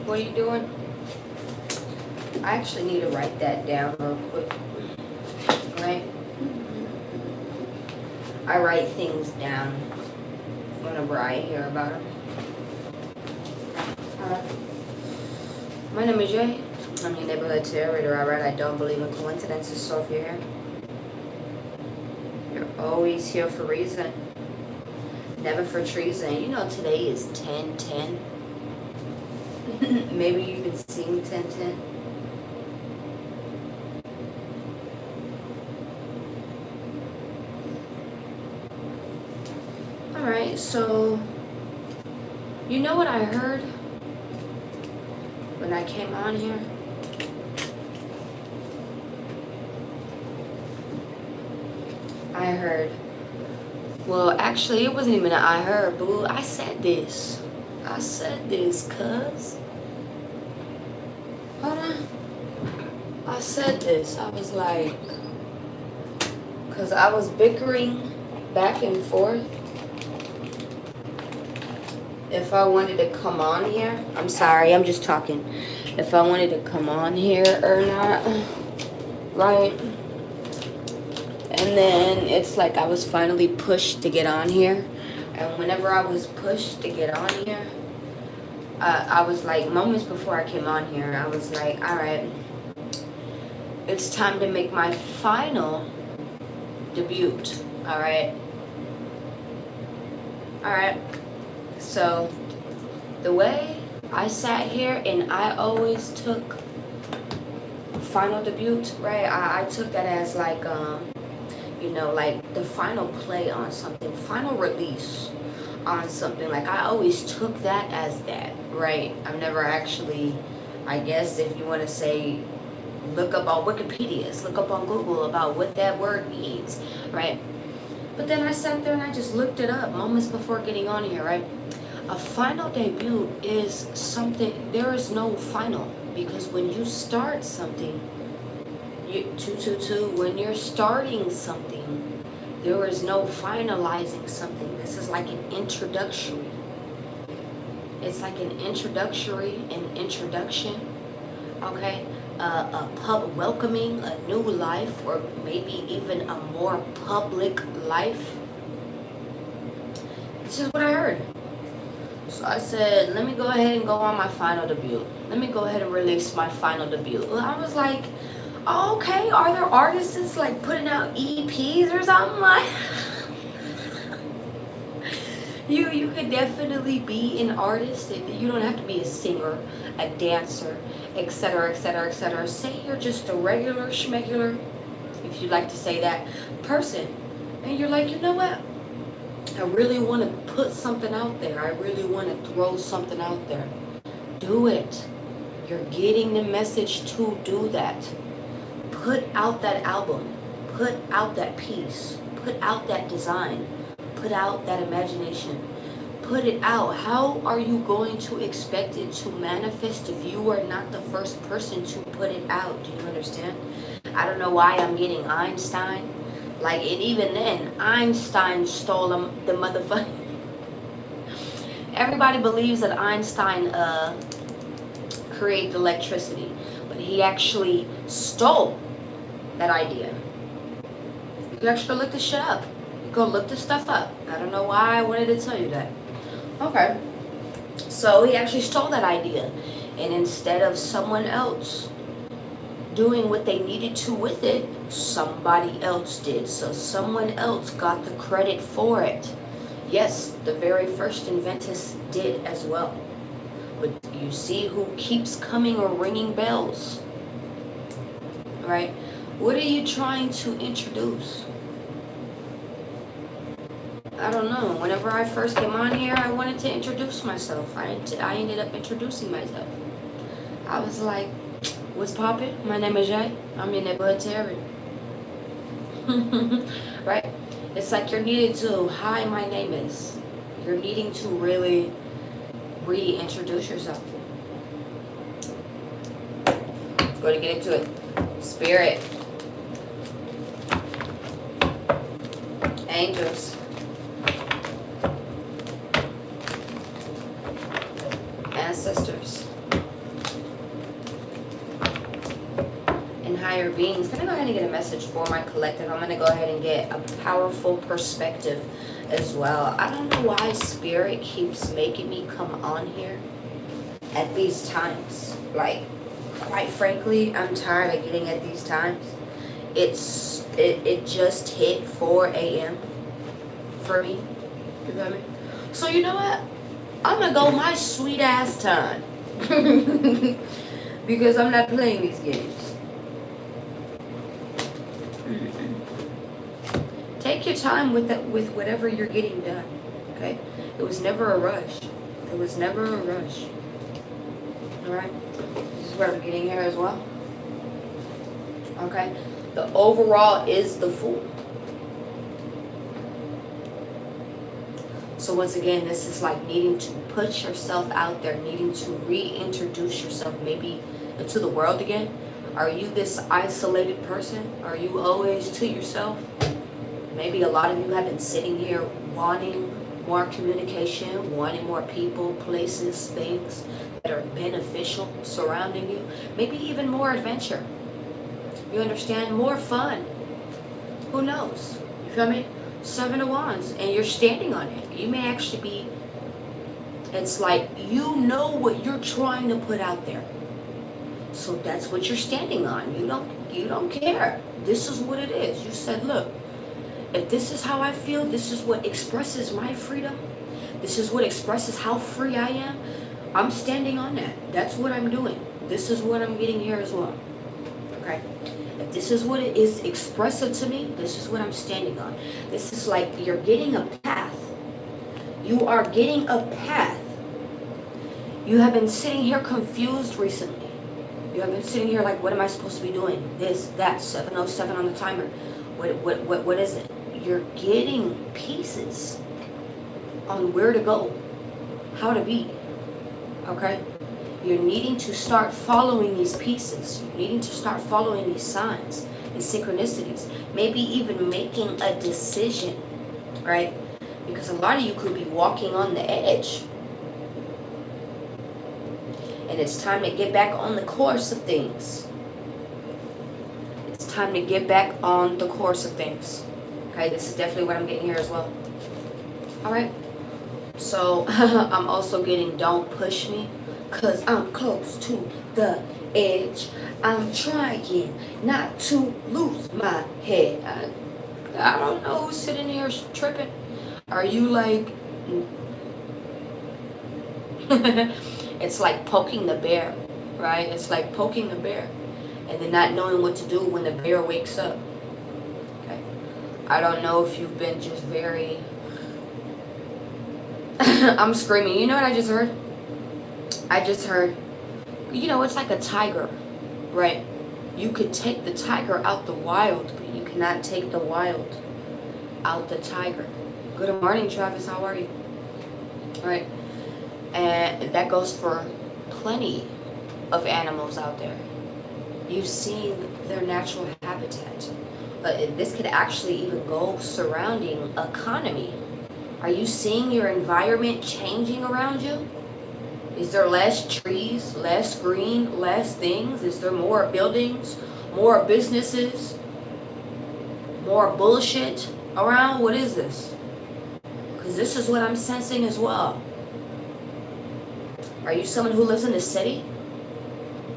What are you doing? I actually need to write that down real quick. Right? I write things down whenever I hear about them. My name is Jay. I'm your neighborhood tarot reader. Alright, I don't believe in coincidences, so if you're here, you're always here for reason. Never for treason. You know today is 10/10. Maybe you can sing 10/10. Alright, so you know what I heard when I came on here? I heard. Well, actually, it wasn't even an I heard, boo. I said this. I said this, cuz. Hold on. I said this. I was like, cuz I was bickering back and forth if I wanted to come on here. I'm sorry, I'm just talking. If I wanted to come on here or not. Right? And then it's like I was finally pushed to get on here. And whenever I was pushed to get on here, I was like, moments before I came on here, I was like, all right, it's time to make my final debut. All right. All right. So the way I sat here and I always took final debut, right? I took that as like, you know, like the final play on something, final release on something. Like I always took that as that, right? I've never actually, I guess if you want to say, look up on Wikipedia, look up on Google about what that word means, right? But then I sat there and I just looked it up moments before getting on here, right? A final debut is something, there is no final, because when you start something, when you're starting something, there is no finalizing something. This is like an introductory. It's like an introduction, okay? A pub welcoming a new life, or maybe even a more public life. This is what I heard. So I said, let me go ahead and go on my final debut. Let me go ahead and release my final debut. I was like, oh, okay, are there artists that's like putting out EPs or something like? You could definitely be an artist. You don't have to be a singer, a dancer, etc., etc., etc. Say you're just a regular schmegular, if you'd like to say that, person, and you're like, you know what? I really want to put something out there. I really want to throw something out there. Do it. You're getting the message to do that. Put out that album. Put out that piece. Put out that design. Put out that imagination. Put it out. How are you going to expect it to manifest if you are not the first person to put it out? Do you understand? I don't know why I'm getting Einstein. Like, and even then, Einstein stole the motherfucker. Everybody believes that Einstein created electricity, but he actually stole that idea. You can actually look this shit up. You go look this stuff up. I don't know why I wanted to tell you that. Okay. So he actually stole that idea, and instead of someone else doing what they needed to with it, somebody else did. So someone else got the credit for it. Yes, the very first inventors did as well. But you see who keeps coming or ringing bells, right? What are you trying to introduce? I don't know. Whenever I first came on here, I wanted to introduce myself. I ended up introducing myself. I was like, what's poppin'? My name is Jay. I'm your neighborhood tarot. Right? It's like you're needing to, hi, my name is. You're needing to really reintroduce yourself. Let's go to get into it. Spirit. Angels. Ancestors. higher beings. Can I go ahead and get a message for my collective? I'm going to go ahead and get a powerful perspective as well. I don't know why Spirit keeps making me come on here at these times. Like, quite frankly, I'm tired of getting at these times. It just hit 4 a.m. for me. You got me? So you know what? I'm going to go my sweet ass time. Because I'm not playing these games. Take your time with that, with whatever you're getting done. Okay? It was never a rush. It was never a rush. Alright? This is what I'm getting here as well. Okay? The overall is the Fool. So once again, this is like needing to put yourself out there, needing to reintroduce yourself maybe into the world again. Are you this isolated person? Are you always to yourself? Maybe a lot of you have been sitting here wanting more communication, wanting more people, places, things that are beneficial surrounding you. Maybe even more adventure. You understand? More fun. Who knows? You feel me? 7 of Wands, and you're standing on it. You may actually be, it's like you know what you're trying to put out there. So that's what you're standing on. You don't care. This is what it is. You said, look, if this is how I feel, this is what expresses my freedom. This is what expresses how free I am. I'm standing on that. That's what I'm doing. This is what I'm getting here as well. Okay? If this is what it is expressive to me, this is what I'm standing on. This is like you're getting a path. You are getting a path. You have been sitting here confused recently. You have been sitting here like, what am I supposed to be doing? This, that, 7:07 on the timer. What is it? You're getting pieces on where to go, how to be. Okay? You're needing to start following these pieces. You're needing to start following these signs, these synchronicities. Maybe even making a decision, right? Because a lot of you could be walking on the edge. And it's time to get back on the course of things. It's time to get back on the course of things. Okay, this is definitely what I'm getting here as well. Alright. So, I'm also getting don't push me. Because I'm close to the edge. I'm trying not to lose my head. I don't know who's sitting here tripping. Are you like... It's like poking the bear, right? It's like poking the bear. And then not knowing what to do when the bear wakes up. Okay. I don't know if you've been just very... I'm screaming. You know what I just heard? I just heard, you know, it's like a tiger, right? You could take the tiger out the wild, but you cannot take the wild out the tiger. Good morning, Travis. How are you? All right. And that goes for plenty of animals out there. You've seen their natural habitat. But this could actually even go surrounding economy. Are you seeing your environment changing around you? Is there less trees, less green, less things? Is there more buildings, more businesses, more bullshit around? What is this? Because this is what I'm sensing as well. Are you someone who lives in the city?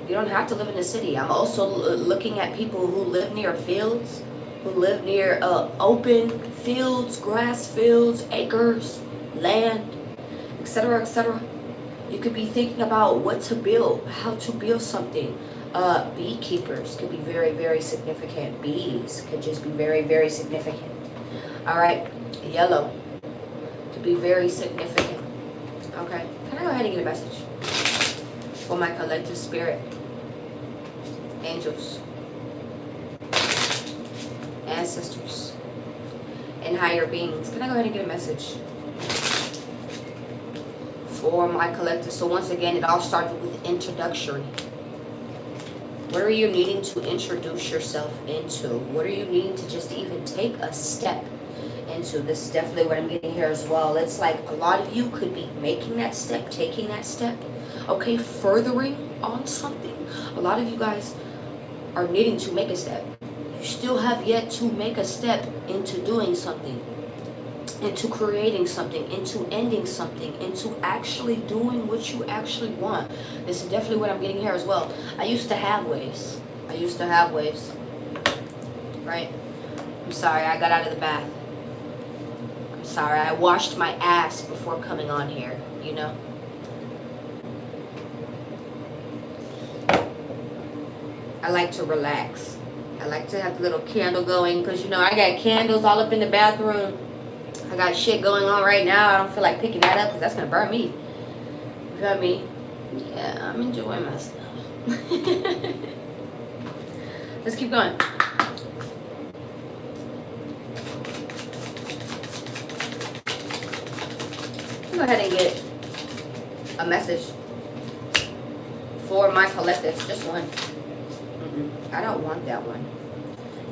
You don't have to live in the city. I'm also looking at people who live near fields, who live near open fields, grass fields, acres, land, etc., etc. You could be thinking about what to build, how to build something. Beekeepers could be very, very significant. Bees could just be very, very significant. All right, yellow could be very significant. Okay, can I go ahead and get a message for my collective spirit? Angels, ancestors, and higher beings. Can I go ahead and get a message for my collective? So once again, it all started with introductory. What are you needing to introduce yourself into? What are you needing to just even take a step into? This is definitely what I'm getting here as well. It's like a lot of you could be making that step, taking that step, okay, furthering on something. A lot of you guys are needing to make a step. You still have yet to make a step into doing something, into creating something, into ending something, into actually doing what you actually want. This is definitely what I'm getting here as well. I used to have waves. Right? I'm sorry, I got out of the bath. I'm sorry, I washed my ass before coming on here, you know? I like to relax. I like to have the little candle going because, you know, I got candles all up in the bathroom. I got shit going on right now. I don't feel like picking that up because that's going to burn me. You feel me? Yeah, I'm enjoying myself. Let's keep going. Go ahead and get a message for my collective. Just one. I don't want that one.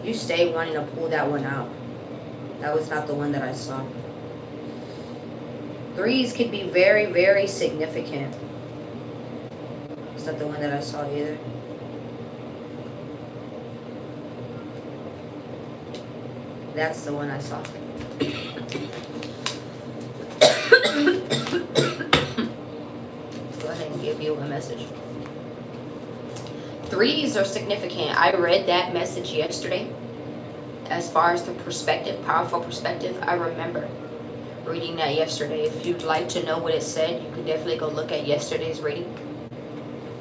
You stay wanting to pull that one out. That was not the one that I saw. Threes could be very, very significant. It's not the one that I saw either. That's the one I saw. Let's go ahead and give you a message. Threes are significant. I read that message yesterday. As far as the perspective, powerful perspective, I remember reading that yesterday. If you'd like to know what it said, you can definitely go look at yesterday's reading.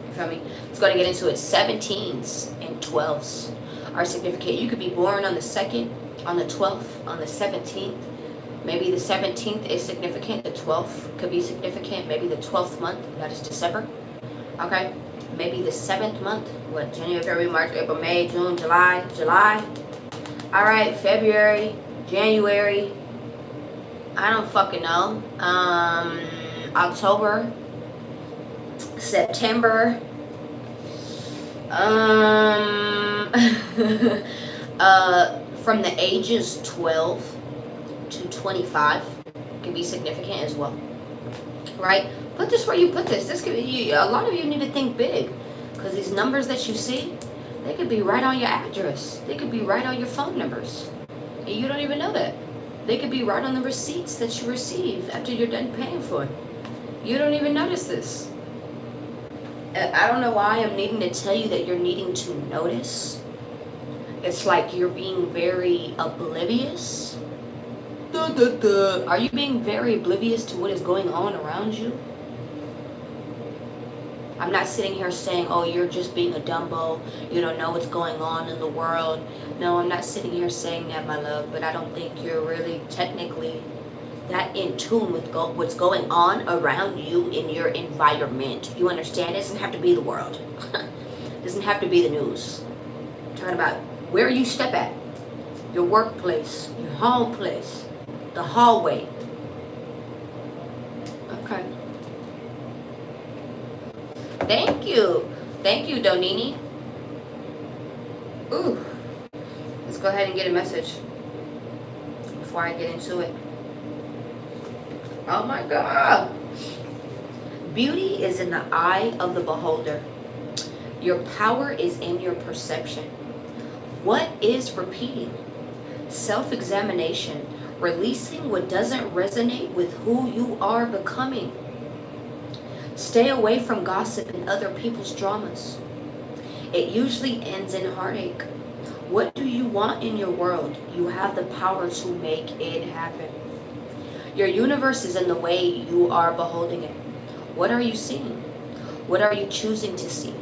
You feel me? Let's go to get into it. 17s and 12s are significant. You could be born on the 2nd, on the 12th, on the 17th. Maybe the 17th is significant. The 12th could be significant. Maybe the 12th month, that is December. Okay? Maybe the 7th month. What? January, February, March, April, May, June, July. All right, February, January, I don't fucking know. October, September, from the ages 12 to 25 can be significant as well, right? Put this where you put this. This could be, a lot of you need to think big, because these numbers that you see, they could be right on your address. They could be right on your phone numbers. And you don't even know that. They could be right on the receipts that you receive after you're done paying for it. You don't even notice this. I don't know why I'm needing to tell you that you're needing to notice. It's like you're being very oblivious. Are you being very oblivious to what is going on around you? I'm not sitting here saying, oh, you're just being a dumbo. You don't know what's going on in the world. No, I'm not sitting here saying that, my love. But I don't think you're really technically that in tune with what's going on around you in your environment. You understand? It doesn't have to be the world. It doesn't have to be the news. I'm talking about where you step at. Your workplace, your home place, the hallway. Okay. Thank you, Donini. Ooh, let's go ahead and get a message before I get into it. Oh my God. Beauty is in the eye of the beholder. Your power is in your perception. What is repeating? Self-examination, releasing what doesn't resonate with who you are becoming. Stay away from gossip and other people's dramas. It usually ends in heartache. What do you want in your world? You have the power to make it happen. Your universe is in the way you are beholding it. What are you seeing? What are you choosing to see?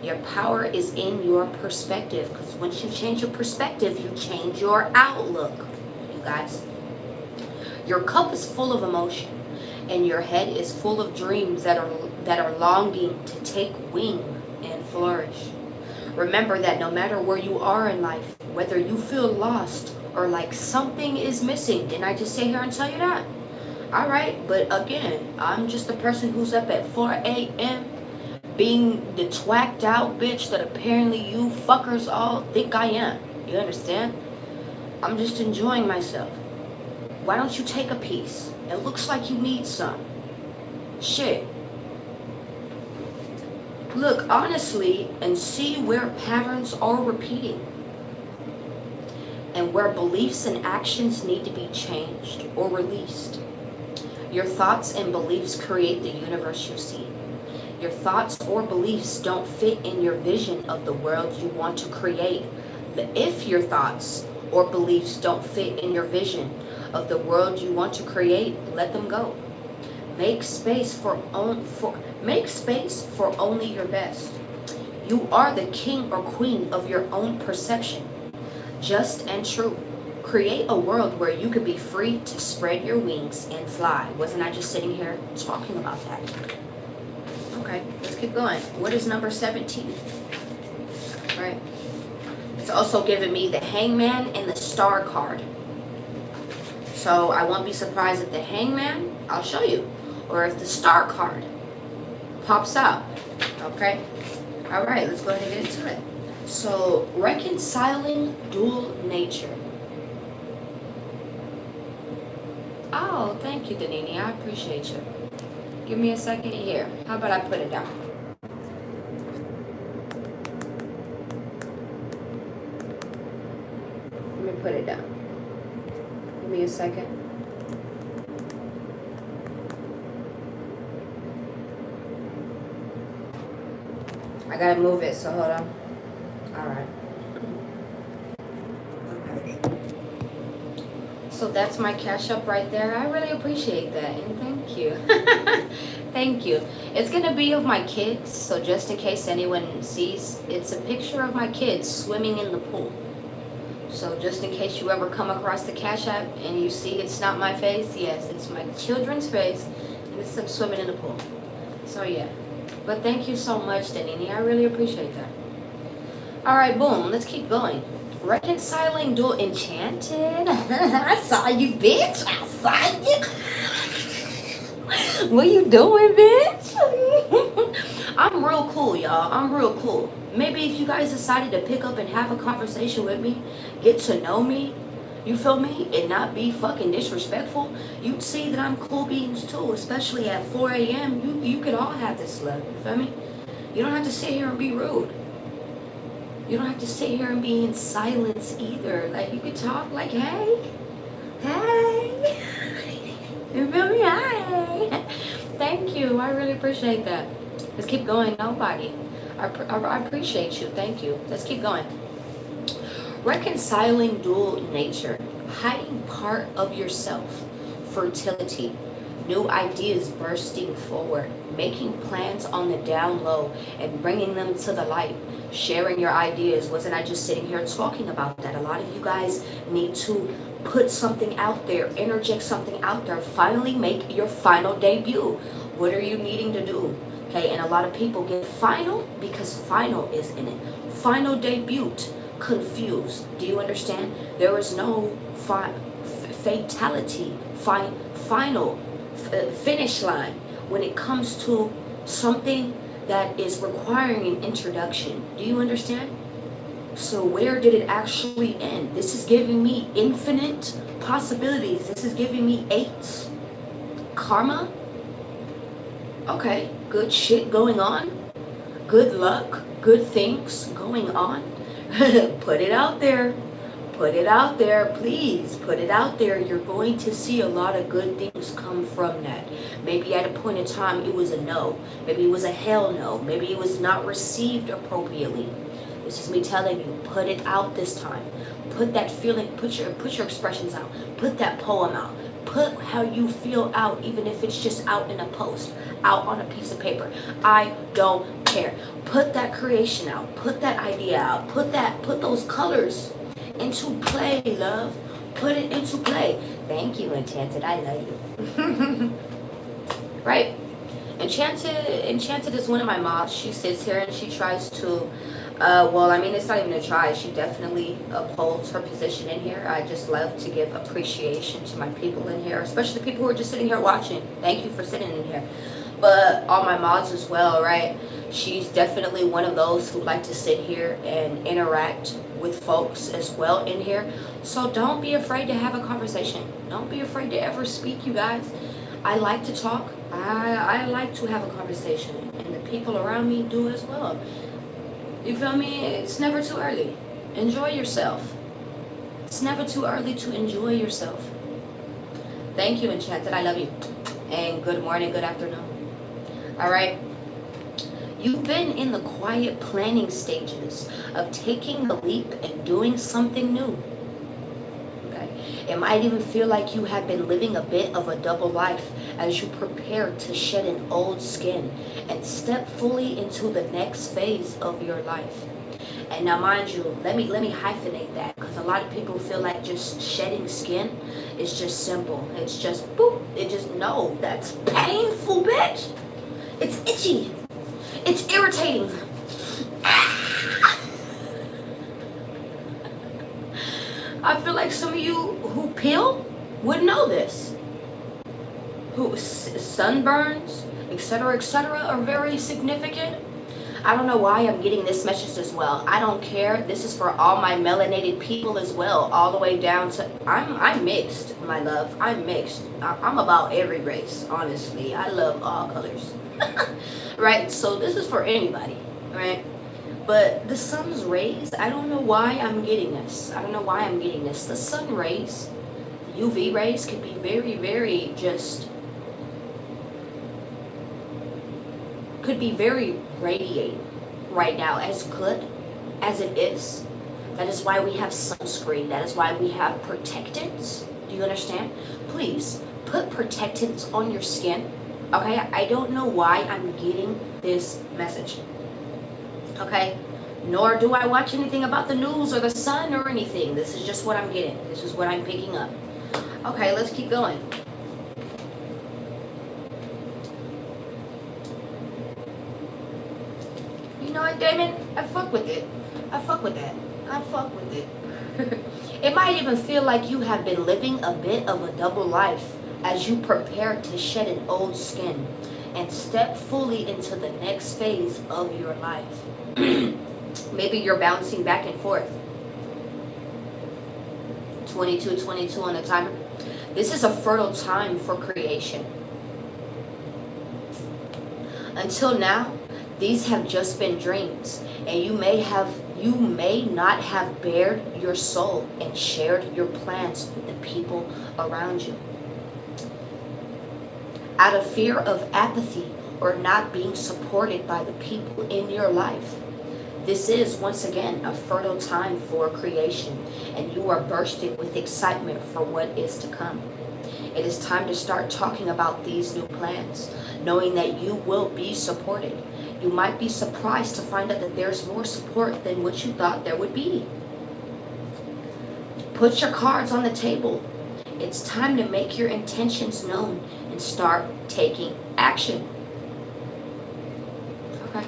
Your power is in your perspective, because once you change your perspective, you change your outlook, you guys. Your cup is full of emotion, and your head is full of dreams that are longing to take wing and flourish. Remember that no matter where you are in life, whether you feel lost or like something is missing, didn't I just sit here and tell you that? All right, but again, I'm just the person who's up at 4 a.m. being the twacked out bitch that apparently you fuckers all think I am. You understand? I'm just enjoying myself. Why don't you take a piece? It looks like you need some. Shit. Look honestly and see where patterns are repeating and where beliefs and actions need to be changed or released. Your thoughts and beliefs create the universe you see. Your thoughts or beliefs don't fit in your vision of the world you want to create. If your thoughts or beliefs don't fit in your vision of the world you want to create, let them go. Make space make space for only your best. You are the king or queen of your own perception. Just and true. Create a world where you could be free to spread your wings and fly. Wasn't I just sitting here talking about that? Okay, let's keep going. What is number 17? Right. It's also giving me the Hangman and the Star card. So I won't be surprised if the Hangman, I'll show you, or if the Star card pops out. Okay. All right, let's go ahead and get into it. So, reconciling dual nature. Oh, thank you, Danini. I appreciate you. Give me a second here. How about I put it down? Let me put it down. Give me a second. I gotta move it, so hold on. Alright. Okay. So that's my cash up right there. I really appreciate that, and thank you. Thank you. It's gonna be of my kids, so just in case anyone sees, it's a picture of my kids swimming in the pool. So just in case you ever come across the cash app and you see it's not my face, yes, it's my children's face, and it's them swimming in the pool. So yeah. But thank you so much, Danini. I really appreciate that. Alright, boom. Let's keep going. Reconciling dual enchanted. I saw you, bitch. I saw you. What you doing, bitch? I'm real cool, y'all. I'm real cool. Maybe if you guys decided to pick up and have a conversation with me, get to know me, you feel me, and not be fucking disrespectful, you'd see that I'm cool beans too, especially at 4 a.m. You can all have this love, you feel me? You don't have to sit here and be rude. You don't have to sit here and be in silence either. Like, you could talk like, hey, you feel me? Hi. Thank you. I really appreciate that. Let's keep going. Nobody. I appreciate you. Thank you. Let's keep going. Reconciling dual nature, hiding part of yourself, fertility, new ideas bursting forward, making plans on the down low and bringing them to the light, sharing your ideas. Wasn't I just sitting here talking about that? A lot of you guys need to put something out there, interject something out there, finally make your final debut. What are you needing to do? Okay, and a lot of people get final because final is in it. Final debut. Confused. Do you understand? There is no fatality, final finish line when it comes to something that is requiring an introduction. Do you understand? So where did it actually end? This is giving me infinite possibilities. This is giving me 8. Karma. Okay, good shit going on. Good luck. Good things going on. Put it out there. Put it out there, please. Put it out there. You're going to see a lot of good things come from that. Maybe at a point in time it was a no. Maybe it was a hell no. Maybe it was not received appropriately. This is me telling you, put it out this time. Put that feeling, put your expressions out. Put that poem out. Put how you feel out, even if it's just out in a post, out on a piece of paper. I don't care. Put that creation out. Put that idea out. Put those colors into play, love. Put it into play. Thank you, Enchanted. I love you. Right? Enchanted is one of my moms. She sits here and she tries to it's not even a try. She definitely upholds her position in here. I just love to give appreciation to my people in here, especially the people who are just sitting here watching. Thank you for sitting in here. But all my mods as well, right? She's definitely one of those who like to sit here and interact with folks as well in here. So don't be afraid to have a conversation. Don't be afraid to ever speak, you guys. I like to talk. I like to have a conversation, and the people around me do as well. You feel me? It's never too early. Enjoy yourself. It's never too early to enjoy yourself. Thank you, Enchanted. I love you. And good morning, good afternoon. All right. You've been in the quiet planning stages of taking the leap and doing something new. Okay. It might even feel like you have been living a bit of a double life as you prepare to shed an old skin and step fully into the next phase of your life. And now, mind you, let me hyphenate that, because a lot of people feel like just shedding skin is just simple. It's just boop. It just, no, that's painful, bitch. It's itchy. It's irritating. I feel like some of you who peel would know this. Who sunburns, etc., are very significant. I don't know why I'm getting this message as well. I don't care. This is for all my melanated people as well, all the way down to I'm mixed, my love. I'm mixed. I'm about every race, honestly. I love all colors. Right? So this is for anybody, right? But the sun's rays, I don't know why I'm getting this. I don't know why I'm getting this. The sun rays, the UV rays can be very, very just, could be very radiating right now, as good as it is. That is why we have sunscreen. That is why we have protectants. Do you understand? Please put protectants on your skin. Okay, I don't know why I'm getting this message. Okay, nor do I watch anything about the news or the sun or anything. This is just what I'm getting. This is what I'm picking up. Okay, let's keep going. You know what, Damon? I fuck with it. I fuck with that. I fuck with it. It might even feel like you have been living a bit of a double life as you prepare to shed an old skin and step fully into the next phase of your life. Maybe you're bouncing back and forth. 22 on the timer. This is a fertile time for creation. Until now, these have just been dreams, and you may not have bared your soul and shared your plans with the people around you. Out of fear of apathy or not being supported by the people in your life. This is, once again, a fertile time for creation, and you are bursting with excitement for what is to come. It is time to start talking about these new plans, knowing that you will be supported. You might be surprised to find out that there's more support than what you thought there would be. Put your cards on the table. It's time to make your intentions known and start taking action. Okay.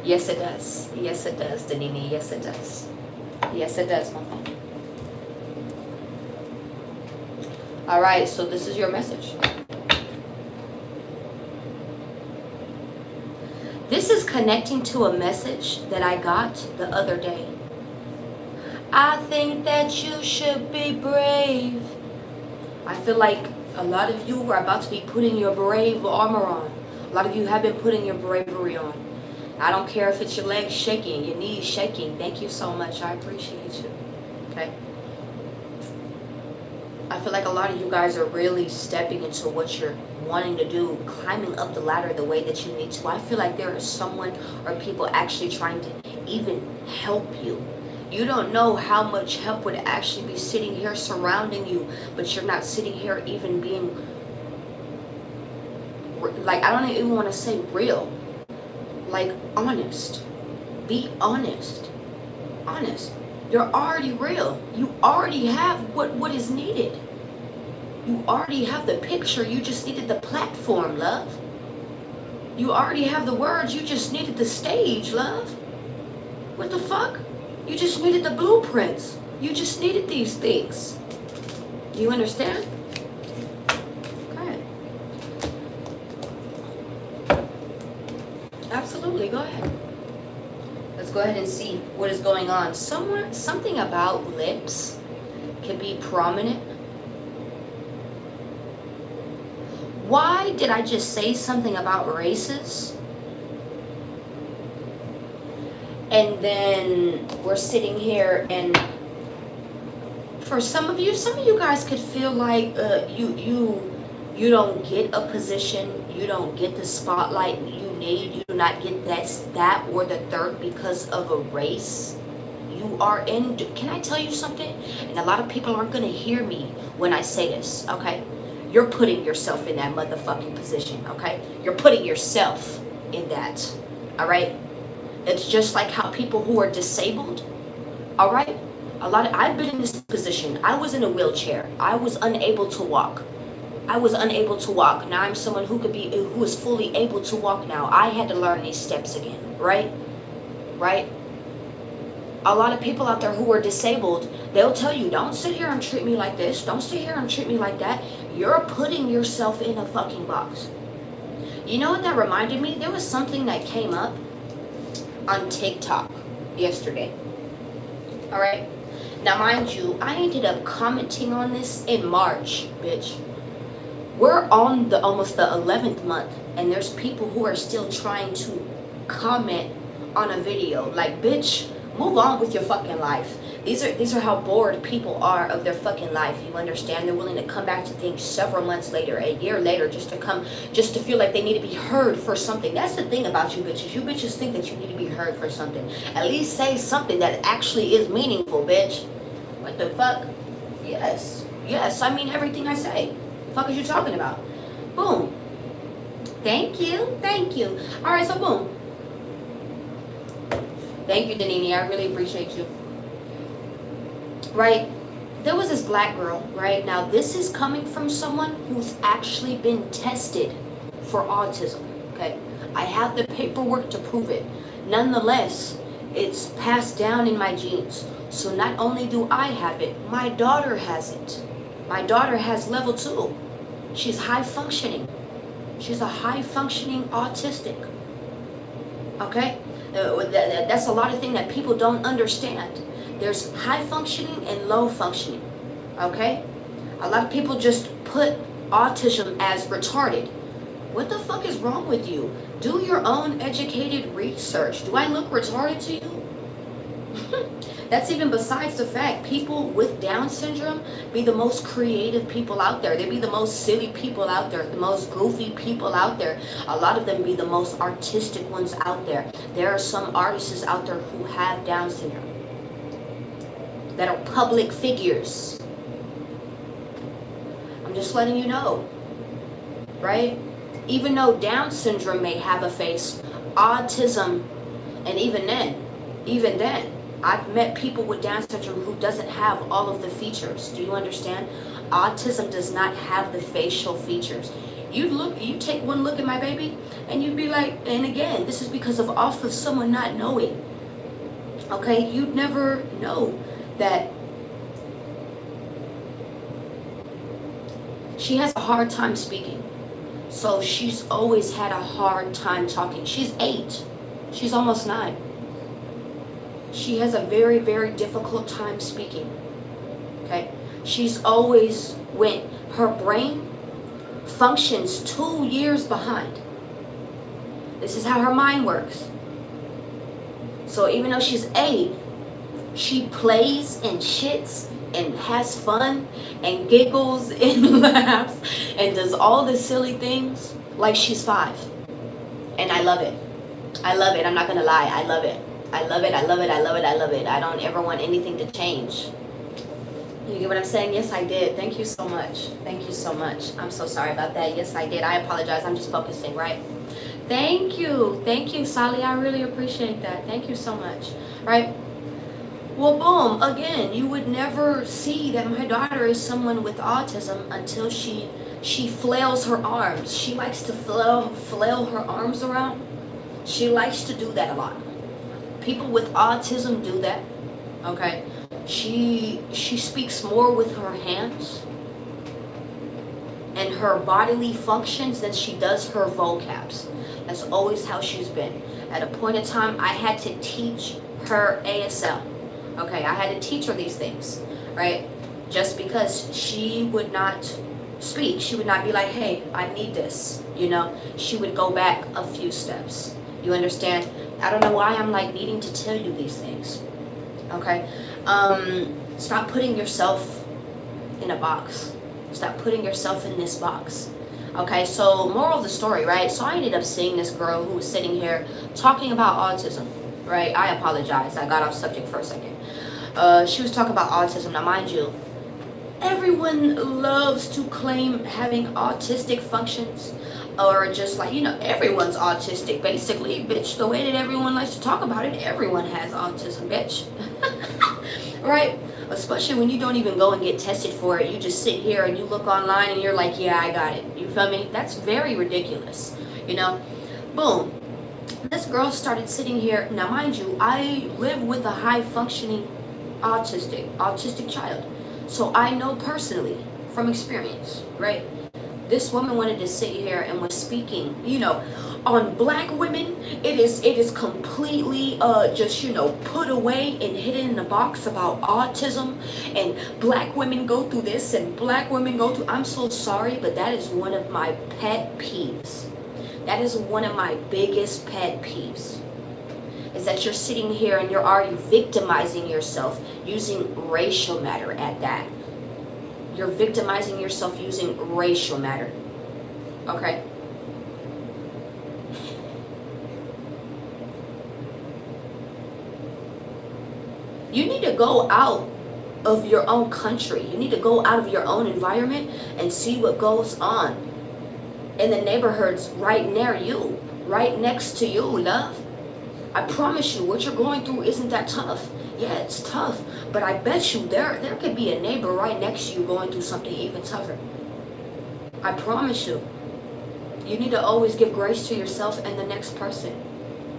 Yes, it does. Yes, it does, Danini. Yes, it does. Yes, it does, my friend. All right, so this is your message. This is connecting to a message that I got the other day. I think that you should be brave. I feel like a lot of you are about to be putting your brave armor on. A lot of you have been putting your bravery on. I don't care if it's your legs shaking, your knees shaking. Thank you so much. I appreciate you. Okay? I feel like a lot of you guys are really stepping into what you're wanting to do, climbing up the ladder the way that you need to. I feel like there is someone or people actually trying to even help you. You don't know how much help would actually be sitting here surrounding you, but you're not sitting here even being, like, I don't even want to say real, like honest. Be honest. Honest. You're already real. You already have what is needed. You already have the picture. You just needed the platform, love. You already have the words. You just needed the stage, love. What the fuck? You just needed the blueprints. You just needed these things. Do you understand? Okay. Absolutely. Go ahead. Let's go ahead and see what is going on. Something about lips can be prominent. Why did I just say something about races? And then we're sitting here, and for some of you guys could feel like you don't get a position, you don't get the spotlight you need, you do not get that or the third because of a race you are in. Can I tell you something? And a lot of people aren't going to hear me when I say this, okay? You're putting yourself in that motherfucking position, okay? You're putting yourself in that, all right? It's just like how people who are disabled, all right? I've been in this position. I was in a wheelchair. I was unable to walk. Now I'm someone who is fully able to walk now. I had to learn these steps again, right? A lot of people out there who are disabled, they'll tell you, don't sit here and treat me like this. Don't sit here and treat me like that. You're putting yourself in a fucking box. You know what that reminded me? There was something that came up on TikTok yesterday. All right. Now, mind you, I ended up commenting on this in March, bitch. We're on almost the 11th month, and there's people who are still trying to comment on a video. Like, bitch, move on with your fucking life. These are how bored people are of their fucking life. You understand? They're willing to come back to things several months later, a year later, just to feel like they need to be heard for something. That's the thing about you bitches. You bitches think that you need to be heard for something. At least say something that actually is meaningful, bitch. What the fuck? Yes, I mean everything I say. The fuck is you talking about? Boom. Thank you. All right, so boom. Thank you, Danini. I really appreciate you. Right? There was this black girl, right? Now, this is coming from someone who's actually been tested for autism, okay? I have the paperwork to prove it. Nonetheless, it's passed down in my genes. So not only do I have it, my daughter has it. My daughter has level 2. She's high functioning. She's a high functioning autistic, okay? That's a lot of things that people don't understand. There's high functioning and low functioning, okay? A lot of people just put autism as retarded. What the fuck is wrong with you? Do your own educated research. Do I look retarded to you? That's even besides the fact people with Down syndrome be the most creative people out there. They be the most silly people out there, the most goofy people out there. A lot of them be the most artistic ones out there. There are some artists out there who have Down syndrome that are public figures. I'm just letting you know, right? Even though Down syndrome may have a face, autism, and even then, I've met people with Down syndrome who doesn't have all of the features. Do you understand? Autism does not have the facial features. You take one look at my baby, and you'd be like, and again, this is because off of someone not knowing. Okay, you'd never know that she has a hard time speaking. So she's always had a hard time talking. She's 8. She's almost 9. She has a very, very difficult time speaking. Okay? She's always her brain functions 2 years behind. This is how her mind works. So even though she's 8, she plays and shits and has fun and giggles and laughs and does all the silly things like she's 5. And I love it. I'm not gonna lie. I love it. I don't ever want anything to change. You get what I'm saying? Yes, I did. Thank you so much. I'm so sorry about that. Yes, I did. I apologize. I'm just focusing, right? Thank you, Sally. I really appreciate that. Thank you so much. Right? Well, boom. Again, you would never see that my daughter is someone with autism until she flails her arms. She likes to flail her arms around. She likes to do that a lot. People with autism do that. Okay? She speaks more with her hands and her bodily functions than she does her vocabs. That's always how she's been. At a point in time, I had to teach her ASL. Okay, I had to teach her these things, right? Just because she would not speak. She would not be like, hey, I need this. You know, she would go back a few steps. You understand? I don't know why I'm like needing to tell you these things. Okay? Stop putting yourself in a box. Stop putting yourself in this box. Okay, so moral of the story, right? So I ended up seeing this girl who was sitting here talking about autism, right? I apologize. I got off subject for a second. She was talking about autism. Now, mind you, everyone loves to claim having autistic functions, or just like, you know, everyone's autistic, basically, bitch. The way that everyone likes to talk about it, everyone has autism, bitch. Right? Especially when you don't even go and get tested for it. You just sit here and you look online and you're like, yeah, I got it. You feel me? That's very ridiculous. You know? Boom. This girl started sitting here. Now, mind you, I live with a high-functioning autistic child. So I know personally from experience, right? This woman wanted to sit here and was speaking, you know, on black women. It is completely just, you know, put away and hidden in a box about autism, and black women go through this and black women go through. I'm so sorry, but that is one of my pet peeves. That is one of my biggest pet peeves. Is that you're sitting here and you're already victimizing yourself using racial matter at that. You're victimizing yourself using racial matter. Okay? You need to go out of your own country. You need to go out of your own environment and see what goes on in the neighborhoods right near you, right next to you, love. I promise you, what you're going through isn't that tough. Yeah, it's tough, but I bet you there could be a neighbor right next to you going through something even tougher. I promise you. You need to always give grace to yourself and the next person.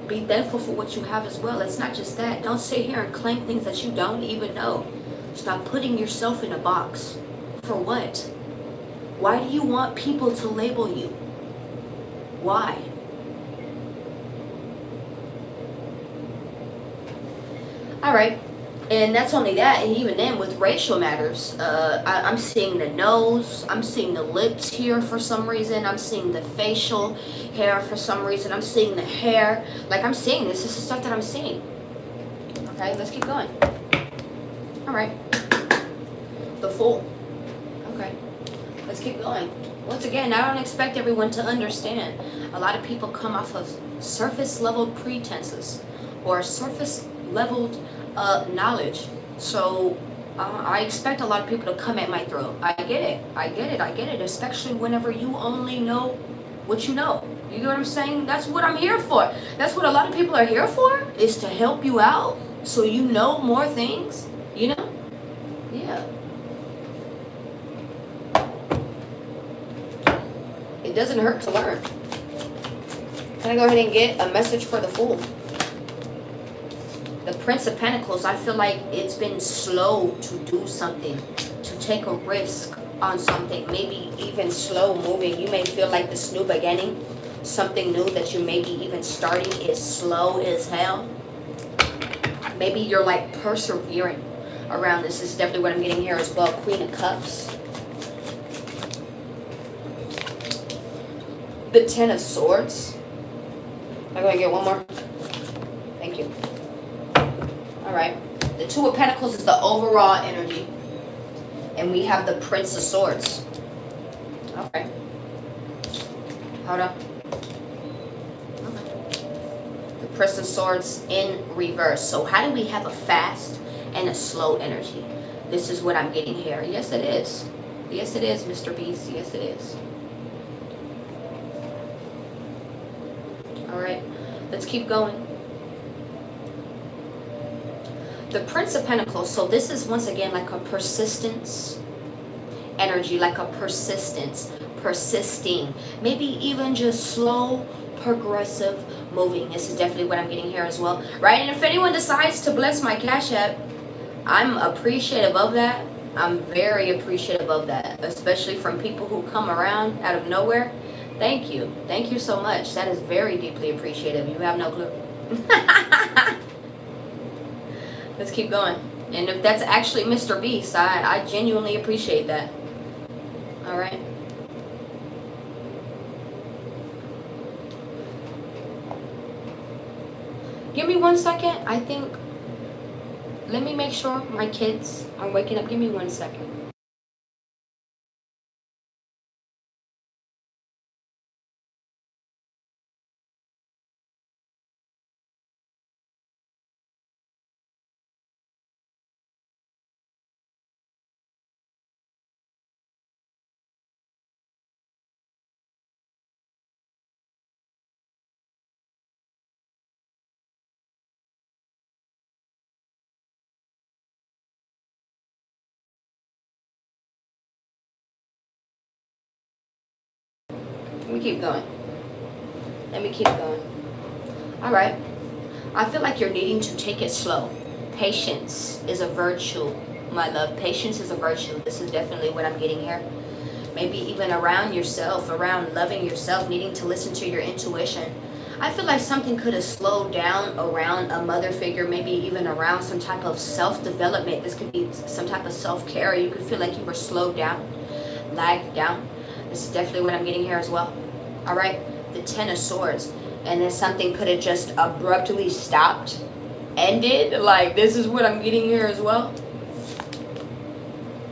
Be thankful for what you have as well. It's not just that. Don't sit here and claim things that you don't even know. Stop putting yourself in a box. For what? Why do you want people to label you? Why? All right, and that's only that. And even then, with racial matters, I'm seeing the nose, I'm seeing the lips here for some reason, I'm seeing the facial hair for some reason, I'm seeing the hair. Like, I'm seeing this. This is stuff that I'm seeing. Okay, let's keep going. All right, the Fool. Okay, let's keep going. Once again, I don't expect everyone to understand. A lot of people come off of surface level pretenses or surface leveled knowledge. So I expect a lot of people to come at my throat. I get it, especially whenever you only know what you know. You get what I'm saying? That's what I'm here for. That's what a lot of people are here for, is to help you out so you know more things, you know? Yeah. It doesn't hurt to learn. Can I go ahead and get a message for the Fool? The Prince of Pentacles, I feel like it's been slow to do something, to take a risk on something, maybe even slow moving. You may feel like this new beginning, something new that you may be even starting is slow as hell. Maybe you're like persevering around this. This is definitely what I'm getting here as well. Queen of Cups. The Ten of Swords. I'm going to get one more. Thank you. All right, the Two of Pentacles is the overall energy, and we have the Prince of Swords. Okay, hold on. Okay. The Prince of Swords in reverse. So how do we have a fast and a slow energy? This is what I'm getting here. Yes, it is. Yes, it is, Mr. Beast. Yes, it is. All right, let's keep going. The Prince of Pentacles, so this is once again like a persistence energy, like a persistence, persisting, maybe even just slow, progressive moving. This is definitely what I'm getting here as well, right? And if anyone decides to bless my Cash App, I'm appreciative of that. I'm very appreciative of that, especially from people who come around out of nowhere. Thank you. Thank you so much. That is very deeply appreciative. You have no clue. Let's keep going. And if that's actually Mr. Beast, I genuinely appreciate that. All right. Give me 1 second. I think, let me make sure my kids are waking up. Give me 1 second. Let me keep going. Let me keep going. All right. I feel like you're needing to take it slow. Patience is a virtue, my love. Patience is a virtue. This is definitely what I'm getting here. Maybe even around yourself, around loving yourself, needing to listen to your intuition. I feel like something could have slowed down around a mother figure, maybe even around some type of self-development. This could be some type of self-care. You could feel like you were slowed down, lagged down. This is definitely what I'm getting here as well. All right, the Ten of Swords. And then something could have just abruptly stopped, ended. Like, this is what I'm getting here as well.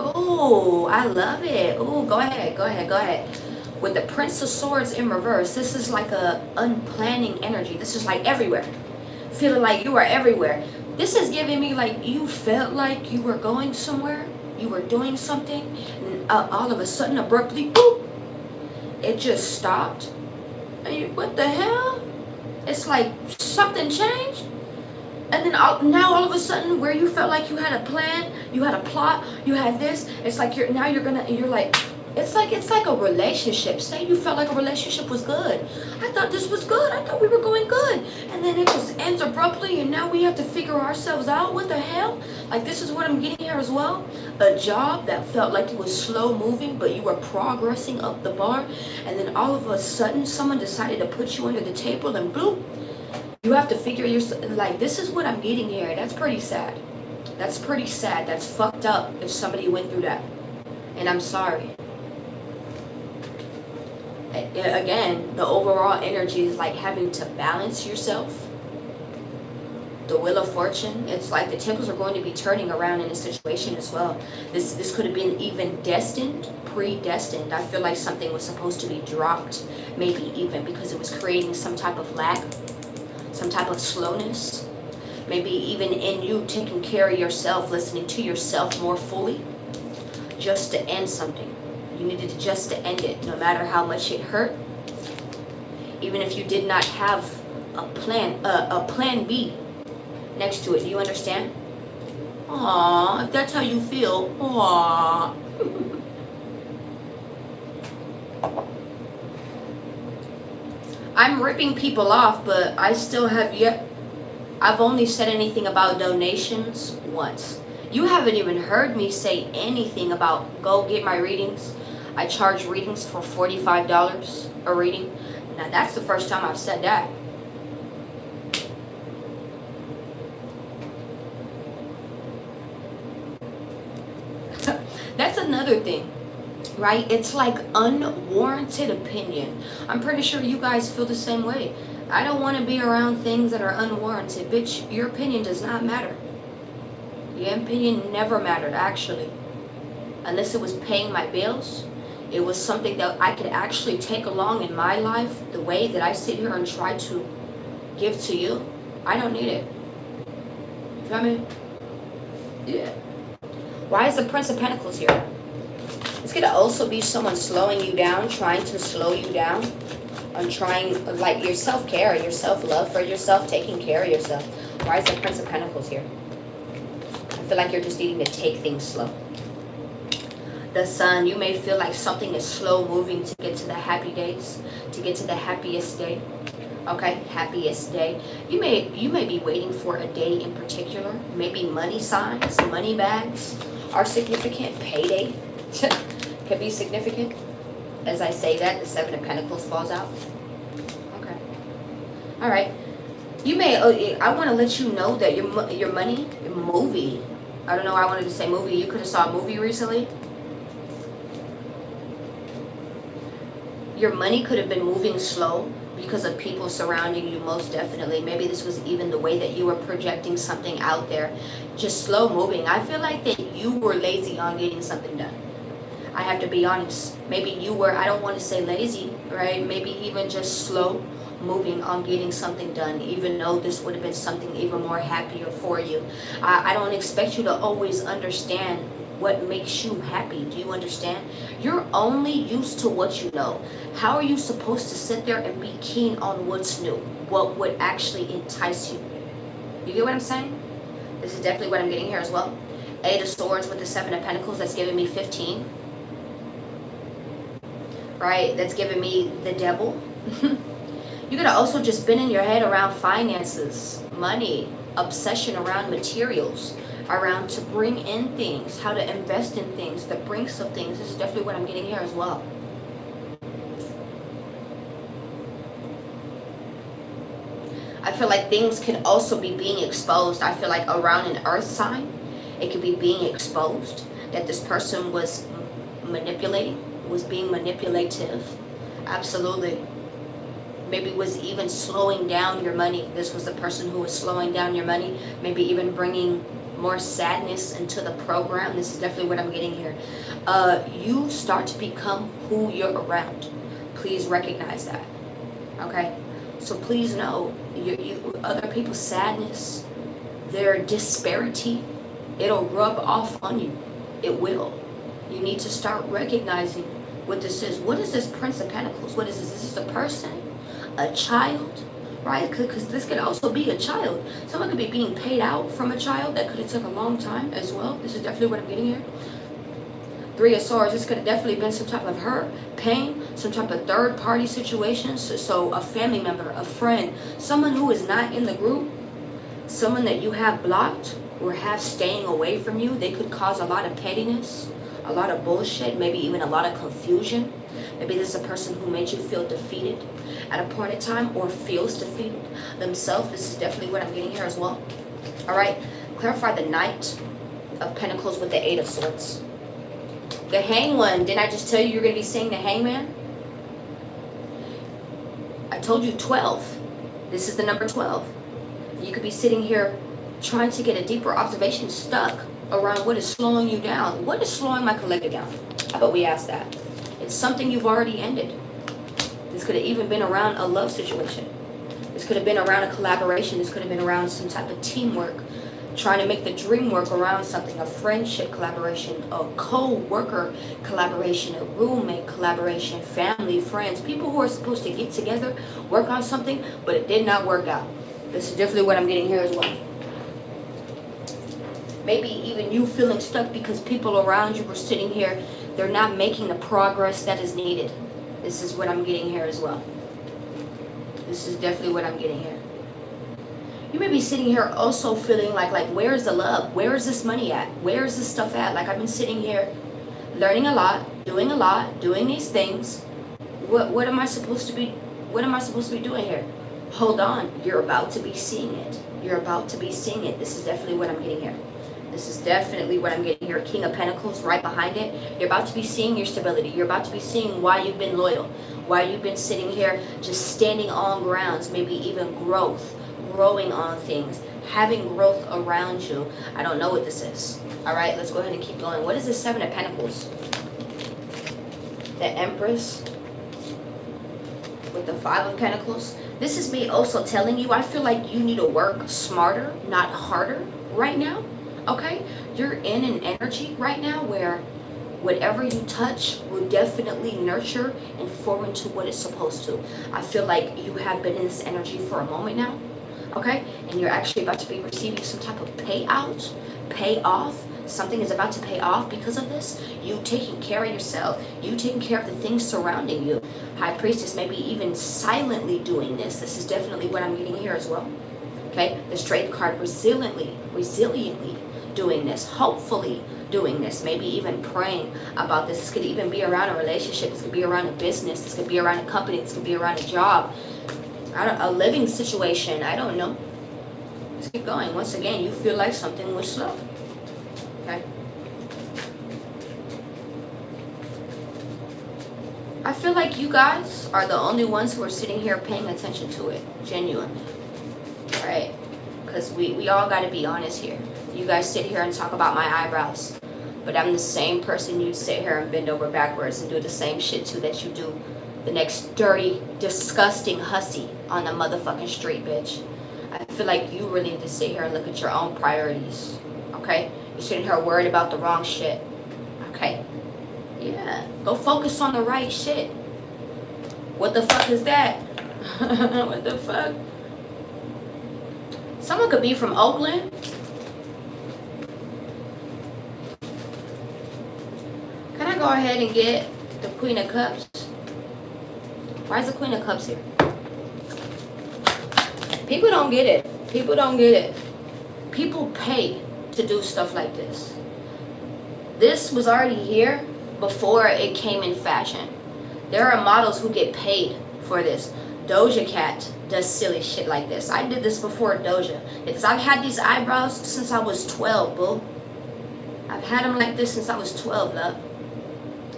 Oh, I love it. Oh, go ahead, go ahead, go ahead. With the Prince of Swords in reverse, this is like a unplanning energy. This is like everywhere. Feeling like you are everywhere. This is giving me like you felt like you were going somewhere. You were doing something. And all of a sudden, abruptly, boop, it just stopped. And you, what the hell? It's like something changed. And then now all of a sudden, where you felt like you had a plan, you had a plot, you had this, it's like you're like, it's like a relationship. Say you felt like a relationship was good. I thought this was good. I thought we were going good. And then it just ends abruptly, and now we have to figure ourselves out. What the hell? Like, this is what I'm getting here as well. A job that felt like it was slow moving, but you were progressing up the bar. And then all of a sudden, someone decided to put you under the table, and bloop, you have to figure yourself. Like, this is what I'm getting here. That's pretty sad. That's pretty sad. That's fucked up if somebody went through that. And I'm sorry. Again, the overall energy is like having to balance yourself. The Wheel of Fortune, it's like the temples are going to be turning around in this situation as well. This could have been even destined, predestined. I feel like something was supposed to be dropped, maybe even because it was creating some type of lack, some type of slowness. Maybe even in you taking care of yourself, listening to yourself more fully, just to end something. You needed just to end it, no matter how much it hurt. Even if you did not have a plan B next to it. Do you understand? Aww, if that's how you feel, aww. I'm ripping people off, but I still have yet. I've only said anything about donations once. You haven't even heard me say anything about go get my readings. I charge readings for $45 a reading. Now that's the first time I've said that. That's another thing, right? It's like unwarranted opinion. I'm pretty sure you guys feel the same way. I don't want to be around things that are unwarranted. Bitch, your opinion does not matter. Your opinion never mattered, actually. Unless it was paying my bills. It was something that I could actually take along in my life. The way that I sit here and try to give to you. I don't need it. You feel me? Yeah. Why is the Prince of Pentacles here? It's going to also be someone slowing you down, trying to slow you down. On trying, like, your self-care, your self-love for yourself, taking care of yourself. Why is the Prince of Pentacles here? I feel like you're just needing to take things slow. The Sun, you may feel like something is slow moving to get to the happy days, to get to the happiest day. Okay, happiest day. You may be waiting for a day in particular. Maybe money signs, money bags are significant. Payday could be significant. As I say that, the Seven of Pentacles falls out. Okay. All right. You may. I want to let you know that your money, your movie. I don't know why I wanted to say movie. You could have saw a movie recently. Your money could have been moving slow because of people surrounding you, most definitely. Maybe this was even the way that you were projecting something out there. Just slow moving. I feel like that you were lazy on getting something done. I have to be honest. Maybe you were, I don't want to say lazy, right? Maybe even just slow moving on getting something done, even though this would have been something even more happier for you. I don't expect you to always understand what makes you happy. Do you understand? You're only used to what you know. How are you supposed to sit there and be keen on what's new? What would actually entice you? You get what I'm saying? This is definitely what I'm getting here as well. Eight of Swords with the Seven of Pentacles, that's giving me 15. Right? That's giving me the Devil. You could have also just been in your head around finances, money, obsession around materials, around to bring in things, how to invest in things, the brinks of things. This is definitely what I'm getting here as well. I feel like things could also be being exposed. I feel like around an earth sign, it could be being exposed that this person was manipulating, was being manipulative. Absolutely. Maybe was even slowing down your money. This was the person who was slowing down your money, maybe even bringing more sadness into the program. This is definitely what I'm getting here. You start to become who you're around. Please recognize that. Okay? So please know, other people's sadness, their disparity, it'll rub off on you. It will. You need to start recognizing what this is. What is this Prince of Pentacles? What is this? Is this a person? A child? Right? Because this could also be a child. Someone could be being paid out from a child. That could have took a long time as well. This is definitely what I'm getting here. Three of Swords. This could have definitely been some type of hurt, pain, some type of third party situation. So a family member, a friend, someone who is not in the group, someone that you have blocked or have staying away from you. They could cause a lot of pettiness, a lot of bullshit, maybe even a lot of confusion. Maybe this is a person who made you feel defeated at a point in time or feels defeated themselves. This is definitely what I'm getting here as well. All right, clarify the Knight of Pentacles with the Eight of Swords. The Hanged One, didn't I just tell you you're going to be seeing the Hangman? I told you 12. This is the number 12. You could be sitting here trying to get a deeper observation, stuck around what is slowing you down. What is slowing my collective down? How about we ask that? It's something you've already ended. This could have even been around a love situation. This could have been around a collaboration. This could have been around some type of teamwork, trying to make the dream work around something, a friendship collaboration, a co-worker collaboration, a roommate collaboration, family, friends, people who are supposed to get together, work on something, but it did not work out. This is definitely what I'm getting here as well. Maybe even you feeling stuck because people around you were sitting here, they're not making the progress that is needed. This is what I'm getting here as well. This is definitely what I'm getting here. You may be sitting here also feeling like where's the love? Where is this money at? Where is this stuff at? Like, I've been sitting here learning a lot, doing these things. What am I supposed to be doing here? Hold on, you're about to be seeing it. You're about to be seeing it. This is definitely what I'm getting here. This is definitely what I'm getting here. King of Pentacles right behind it. You're about to be seeing your stability. You're about to be seeing why you've been loyal. Why you've been sitting here just standing on grounds. Maybe even growth. Growing on things. Having growth around you. I don't know what this is. Alright, let's go ahead and keep going. What is the Seven of Pentacles? The Empress. With the Five of Pentacles. This is me also telling you, I feel like you need to work smarter, not harder right now. Okay, you're in an energy right now where whatever you touch will definitely nurture and form into what it's supposed to. I feel like you have been in this energy for a moment now, okay? And you're actually about to be receiving some type of payout, payoff. Something is about to pay off because of this. You taking care of yourself. You taking care of the things surrounding you. High Priestess, maybe even silently doing this. This is definitely what I'm getting here as well. Okay, the Strength card, resiliently doing this, hopefully doing this, maybe even praying about this. This could even be around a relationship. This could be around a business. This could be around a company. This could be around a job, a living situation. I don't know. Let's keep going. Once again, you feel like something was slow. Okay. I feel like you guys are the only ones who are sitting here paying attention to it, genuinely, right? Because we all got to be honest here. You guys sit here and talk about my eyebrows, but I'm the same person you'd sit here and bend over backwards and do the same shit to that you do the next dirty, disgusting hussy on the motherfucking street, bitch. I feel like you really need to sit here and look at your own priorities, okay? You're sitting here worried about the wrong shit, okay? Yeah, go focus on the right shit. What the fuck is that? What the fuck? Someone could be from Oakland. Can I go ahead and get the Queen of Cups? Why is the Queen of Cups here? People don't get it. People don't get it. People pay to do stuff like this. This was already here before it came in fashion. There are models who get paid for this. Doja Cat does silly shit like this. I did this before Doja. Because I've had these eyebrows since I was 12, boo. I've had them like this since I was 12, love.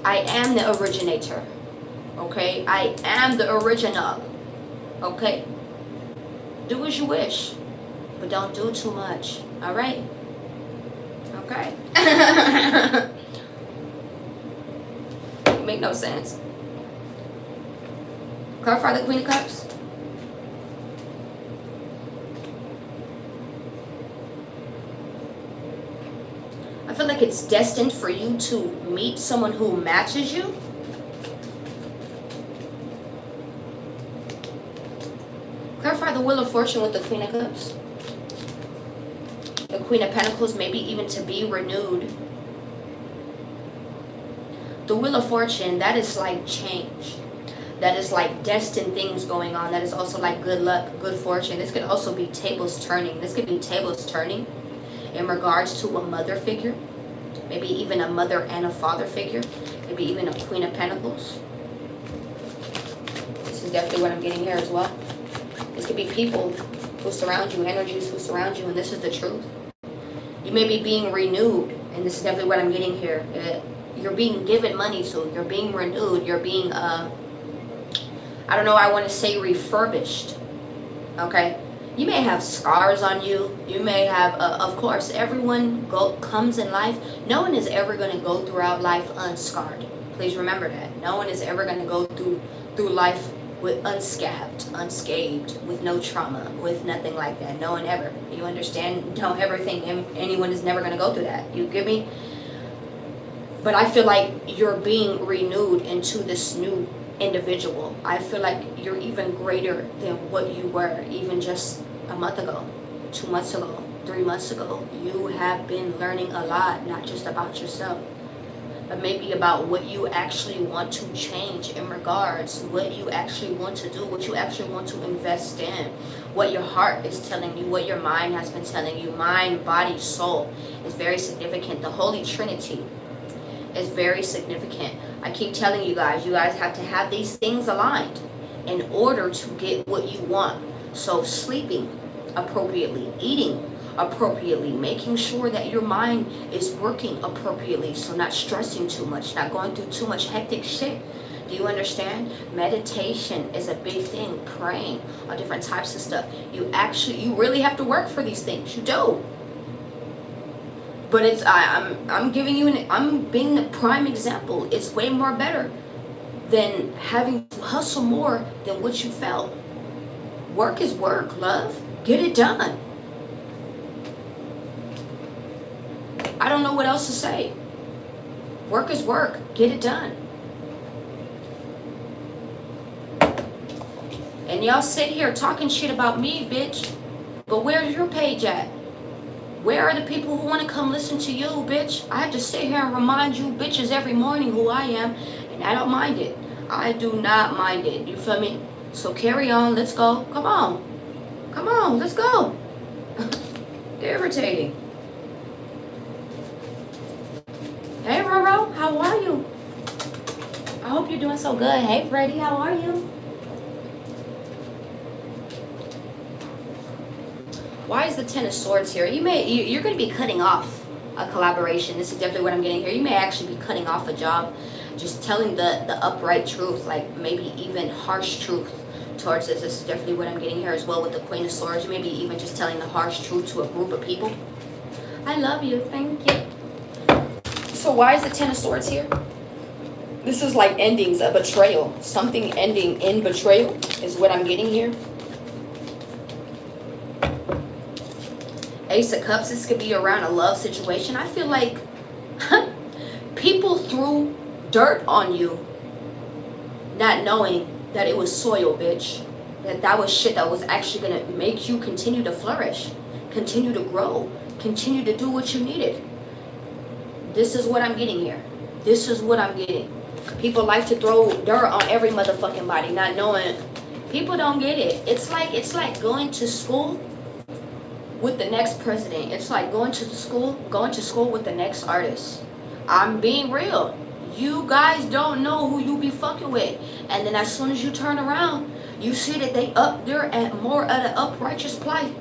I am the originator. Okay? I am the original. Okay? Do as you wish. But don't do too much. Alright? Okay? Make no sense. Clarify the Queen of Cups. I feel like it's destined for you to meet someone who matches you. Clarify the Wheel of Fortune with the Queen of Cups. The Queen of Pentacles, maybe even to be renewed. The Wheel of Fortune, that is like change. That is like destined things going on. That is also like good luck, good fortune. This could also be tables turning. This could be tables turning in regards to a mother figure. Maybe even a mother and a father figure. Maybe even a Queen of Pentacles. This is definitely what I'm getting here as well. This could be people who surround you, energies who surround you, and this is the truth. You may be being renewed, and this is definitely what I'm getting here. You're being given money, so you're being renewed. You're being, I don't know, I want to say refurbished. Okay? You may have scars on you. You may have, of course, everyone comes in life. No one is ever going to go throughout life unscarred. Please remember that. No one is ever going to go through life with unscathed, with no trauma, with nothing like that. No one ever. You understand? Don't ever think anyone is never going to go through that. You get me? But I feel like you're being renewed into this new individual. I feel like you're even greater than what you were even just a month ago, 2 months ago, 3 months ago. You have been learning a lot, not just about yourself, but maybe about what you actually want to change in regards, what you actually want to do, what you actually want to invest in, what your heart is telling you, what your mind has been telling you. Mind, body, soul is very significant. The Holy Trinity is very significant. I keep telling you guys have to have these things aligned in order to get what you want. So sleeping appropriately, eating appropriately, making sure that your mind is working appropriately, so not stressing too much, not going through too much hectic shit. Do you understand? Meditation is a big thing. Praying on different types of stuff. You really have to work for these things. You do. But it's I'm giving you I'm being the prime example. It's way more better than having to hustle more than what you felt. Work is work, love. Get it done. I don't know what else to say. Work is work. Get it done. And y'all sit here talking shit about me, bitch. But where's your page at? Where are the people who want to come listen to you, bitch? I have to sit here and remind you bitches every morning who I am, and I don't mind it. I do not mind it. You feel me? So carry on. Let's go. Come on. Come on. Let's go. They're irritating. Hey, Roro. How are you? I hope you're doing so good. Hey, Freddie. How are you? Why is the Ten of Swords here? You're going to be cutting off a collaboration. This is definitely what I'm getting here. You may actually be cutting off a job. just telling the upright truth, like maybe even harsh truth towards this. This is definitely what I'm getting here as well with the Queen of Swords. Maybe even just telling the harsh truth to a group of people. I love you, thank you. So why is the Ten of Swords here? This is like endings, a betrayal. Something ending in betrayal is what I'm getting here. Ace of Cups, this could be around a love situation. I feel like people threw dirt on you, not knowing that it was soil, bitch. That was shit that was actually going to make you continue to flourish, continue to grow, continue to do what you needed. This is what I'm getting here. This is what I'm getting. People like to throw dirt on every motherfucking body, not knowing. People don't get it. It's like going to school with the next president. It's like going to school with the next artist. I'm being real. You guys don't know who you be fucking with. And then as soon as you turn around, you see that they up there at more of the uprighteous plies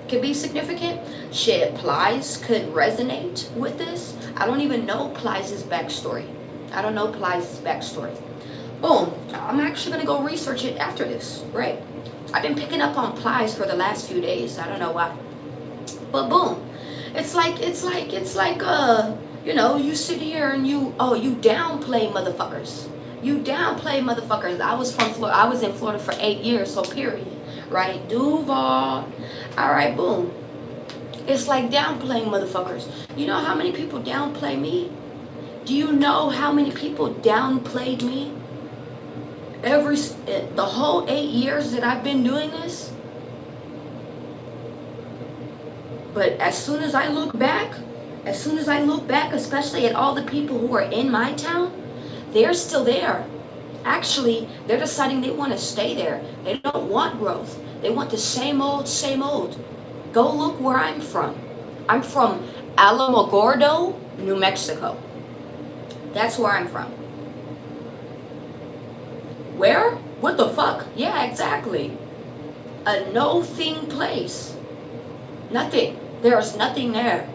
could be significant. Shit, Plies could resonate with this. I don't even know Plies' backstory. I don't know Plies' backstory. Boom. I'm actually going to go research it after this, right? I've been picking up on Plies for the last few days. I don't know why. But boom. It's like, you know, you sit here and you downplay motherfuckers. You downplay motherfuckers. I was in Florida for 8 years, so period. Right? Duval. Alright, boom. It's like downplaying motherfuckers. You know how many people downplay me? Do you know how many people downplayed me? The whole 8 years that I've been doing this. But as soon as I look back, especially at all the people who are in my town, they're still there. Actually, they're deciding they want to stay there. They don't want growth. They want the same old, same old. Go look where I'm from. I'm from Alamogordo, New Mexico. That's where I'm from. Where? What the fuck? Yeah, exactly. A no-thing place. Nothing. There's nothing there.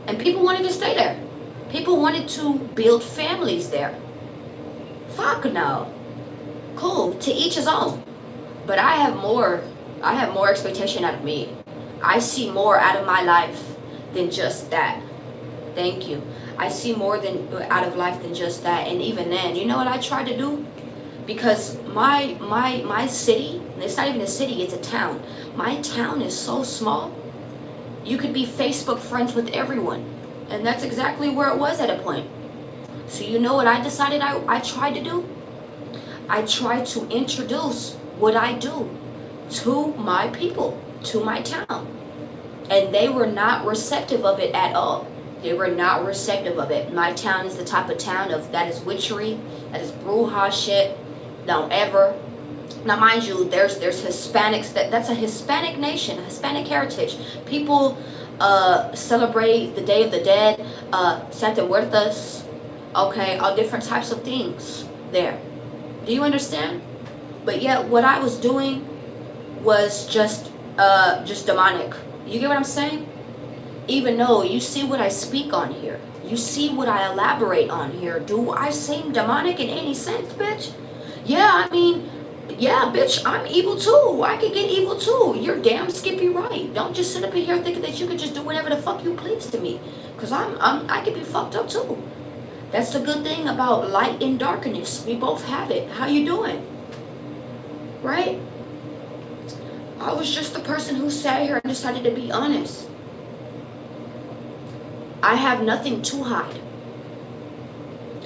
And people wanted to stay there. People wanted to build families there. Fuck no. Cool. To each his own. But I have more expectation out of me. I see more out of my life than just that. Thank you. I see more out of life than just that. And even then, you know what I try to do? Because my city, it's not even a city, it's a town. My town is so small, you could be Facebook friends with everyone. And that's exactly where it was at a point. So you know what I decided I tried to do? I tried to introduce what I do to my people, to my town. And they were not receptive of it at all. They were not receptive of it. My town is the type of town that is witchery, that is brouhaha shit. Don't ever. Now mind you, there's Hispanics, that's a Hispanic nation, a Hispanic heritage. People celebrate the Day of the Dead, Santa Huertas, okay, all different types of things there. Do you understand? But yet what I was doing was just demonic. You get what I'm saying? Even though you see what I speak on here, you see what I elaborate on here. Do I seem demonic in any sense, bitch? Yeah, I mean, yeah, bitch, I'm evil too. I could get evil too. You're damn Skippy right. Don't just sit up in here thinking that you could just do whatever the fuck you please to me. Cause I could be fucked up too. That's the good thing about light and darkness. We both have it. How you doing? Right? I was just the person who sat here and decided to be honest. I have nothing to hide.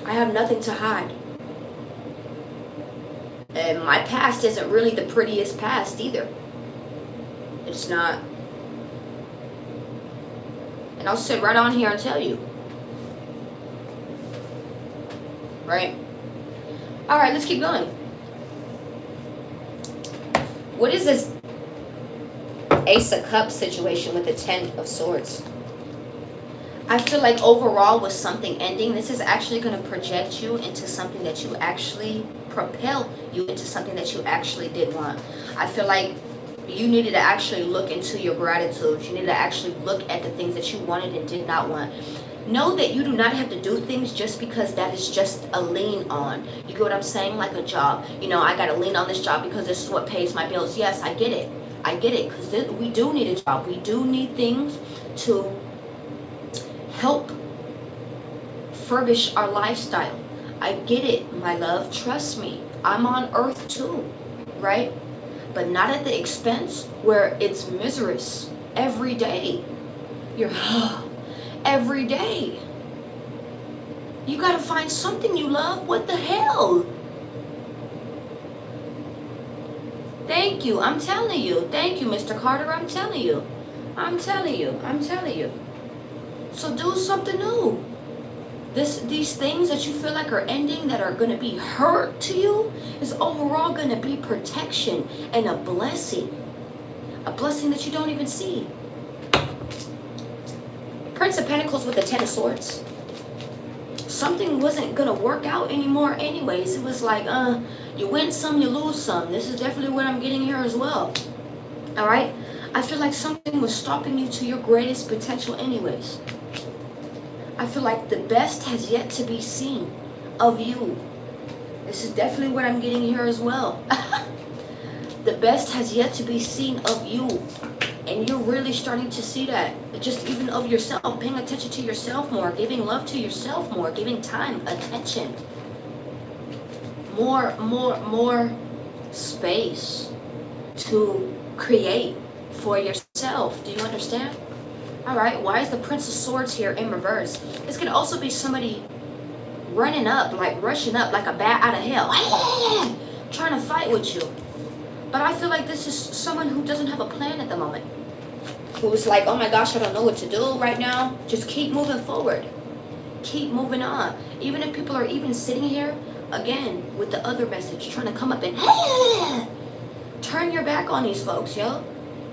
I have nothing to hide. And my past isn't really the prettiest past either. It's not. And I'll sit right on here and tell you. Right? Alright, let's keep going. What is this Ace of Cups situation with the Ten of Swords? I feel like overall with something ending, this is actually going to project you into something that you actually propel you into something that you actually did want. I feel like You needed to actually look into your gratitude. You need to actually look at the things that you wanted and did not want. Know that you do not have to do things just because that is just a lean on. You get what I'm saying? Like a job. You know, I got to lean on this job because this is what pays my bills. Yes, I get it. I get it, because we do need a job. We do need things to help furbish our lifestyle. I get it, my love. Trust me. I'm on earth too, right? But not at the expense where it's miserous every day. You're every day. You gotta find something you love. What the hell? Thank you. I'm telling you. Thank you, Mr. Carter. I'm telling you. I'm telling you. I'm telling you. So do something new. These things that you feel like are ending, that are going to be hurt to you, is overall going to be protection and a blessing. A blessing that you don't even see. Prince of Pentacles with the Ten of Swords. Something wasn't going to work out anymore anyways. It was like, you win some, you lose some. This is definitely what I'm getting here as well. All right? I feel like something was stopping you to your greatest potential anyways. I feel like the best has yet to be seen of you. This is definitely what I'm getting here as well. The best has yet to be seen of you. And you're really starting to see that. Just even of yourself. Paying attention to yourself more. Giving love to yourself more. Giving time, attention. More space to create for yourself. Do you understand? Alright, why is the Prince of Swords here in reverse? This could also be somebody running up, like rushing up like a bat out of hell. Trying to fight with you. But I feel like this is someone who doesn't have a plan at the moment. Who's like, oh my gosh, I don't know what to do right now. Just keep moving forward. Keep moving on. Even if people are even sitting here, again, with the other message, trying to come up and turn your back on these folks, yo.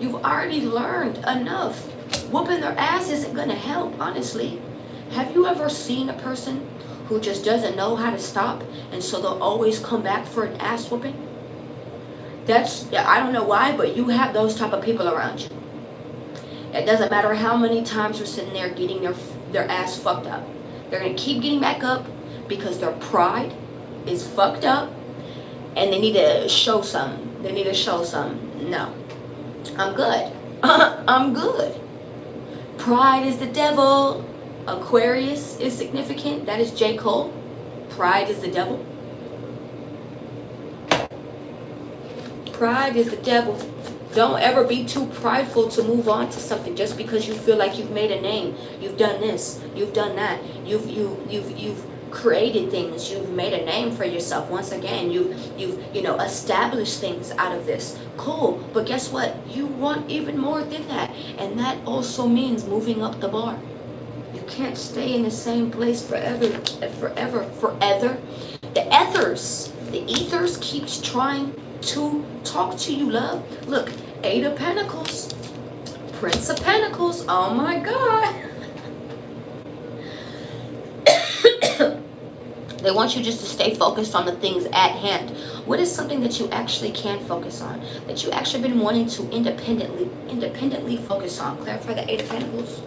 You've already learned enough. Whooping their ass isn't going to help, honestly. Have you ever seen a person who just doesn't know how to stop, and so they'll always come back for an ass whooping? I don't know why, but you have those type of people around you. It doesn't matter how many times they're sitting there getting their ass fucked up. They're going to keep getting back up because their pride is fucked up, and they need to show something. They need to show something. No. I'm good. I'm good. Pride is the devil. Aquarius is significant. That is J. Cole. Pride is the devil. Pride is the devil. Don't ever be too prideful to move on to something just because you feel like you've made a name. You've done this. You've done that. You've created things. You've made a name for yourself. Once again, you've established things out of this. Cool. But guess what? You want even more than that. And that also means moving up the bar. You can't stay in the same place forever. The ethers keeps trying to talk to you, love. Look, 8 of Pentacles. Prince of Pentacles. Oh my God. They want you just to stay focused on the things at hand. What is something that you actually can focus on? That you actually been wanting to independently focus on? Clarify the 8 of Pentacles.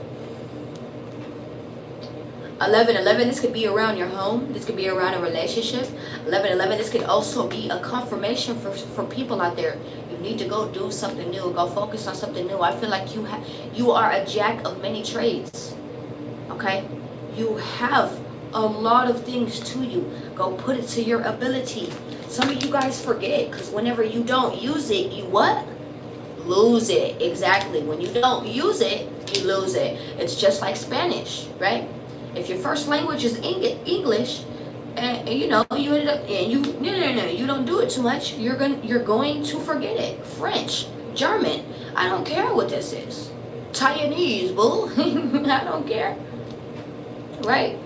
1111, this could be around your home. This could be around a relationship. 1111, this could also be a confirmation for people out there. You need to go do something new. Go focus on something new. I feel like you are a jack of many trades. Okay? You have a lot of things to you. Go put it to your ability. Some of you guys forget, because whenever you don't use it, you what? Lose it. Exactly. When you don't use it, you lose it. It's just like Spanish, right? If your first language is English, and you ended up and you don't do it too much, you're going to forget it. French, German, I don't care what this is. Chinese, boo. I don't care. Right?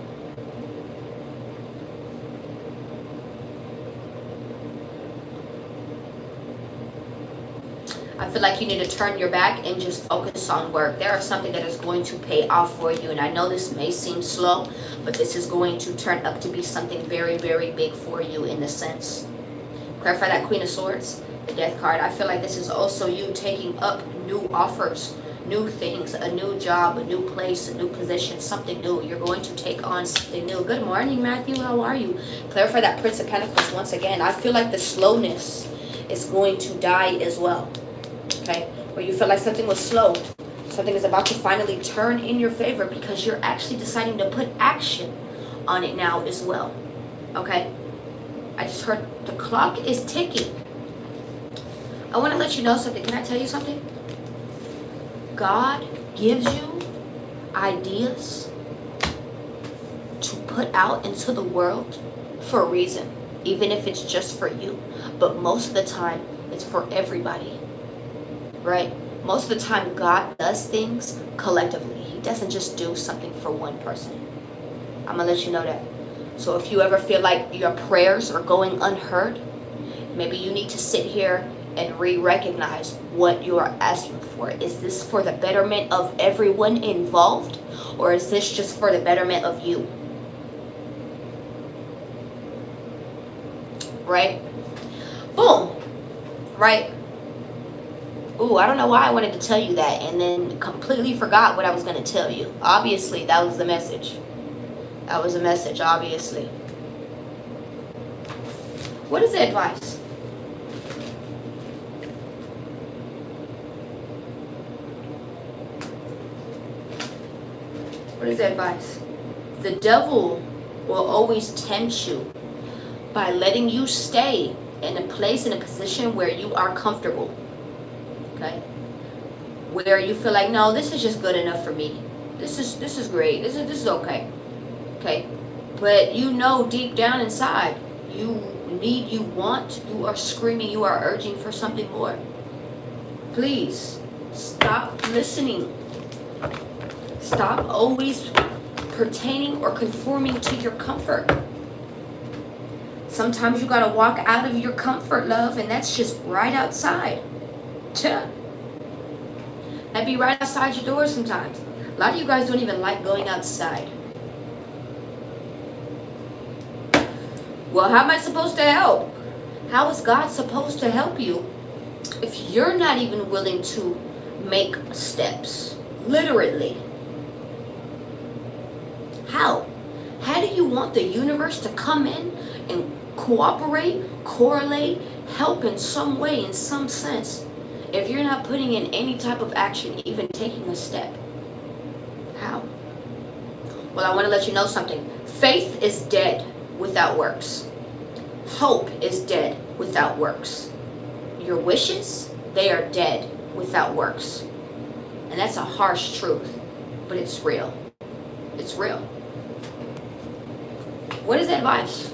I feel like you need to turn your back and just focus on work. There is something that is going to pay off for you. And I know this may seem slow, but this is going to turn up to be something very, very big for you in a sense. Clarify that Queen of Swords, the Death card. I feel like this is also you taking up new offers, new things, a new job, a new place, a new position, something new. You're going to take on something new. Good morning, Matthew. How are you? Clarify that Prince of Pentacles once again. I feel like the slowness is going to die as well. Okay? Where you feel like something was slow. Something is about to finally turn in your favor because you're actually deciding to put action on it now as well. Okay? I just heard the clock is ticking. I want to let you know something. Can I tell you something? God gives you ideas to put out into the world for a reason, even if it's just for you. But most of the time, it's for everybody, right? Most of the time, God does things collectively. He doesn't just do something for one person. I'm going to let you know that. So if you ever feel like your prayers are going unheard, maybe you need to sit here and re-recognize what you are asking for. Is this for the betterment of everyone involved? Or is this just for the betterment of you? Right? Boom. Right? Ooh, I don't know why I wanted to tell you that and then completely forgot what I was going to tell you. Obviously, that was the message. That was a message, obviously. What is the advice? What is the advice? The devil will always tempt you by letting you stay in a place, in a position where you are comfortable. Okay? Where you feel like, no, this is just good enough for me. This is great. This is okay. Okay? But you know deep down inside, you need, you want, you are screaming, you are urging for something more. Please stop listening. Stop always pertaining or conforming to your comfort. Sometimes you gotta walk out of your comfort, love, and that's just right outside. That'd be right outside your door sometimes. A lot of you guys don't even like going outside. Well, how am I supposed to help? How is God supposed to help you if you're not even willing to make steps? Literally. How? How do you want the universe to come in and cooperate, correlate, help in some way, in some sense, if you're not putting in any type of action, even taking a step? How? Well, I want to let you know something. Faith is dead without works. Hope is dead without works. Your wishes, they are dead without works. And that's a harsh truth, but it's real. It's real. What is advice?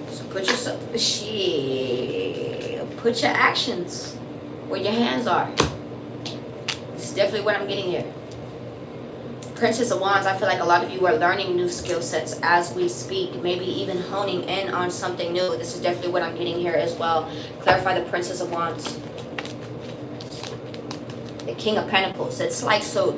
So put your actions where your hands are. This is definitely what I'm getting here. Princess of Wands, I feel like a lot of you are learning new skill sets as we speak, maybe even honing in on something new. This is definitely what I'm getting here as well. Clarify the Princess of Wands. The King of Pentacles. It's like, so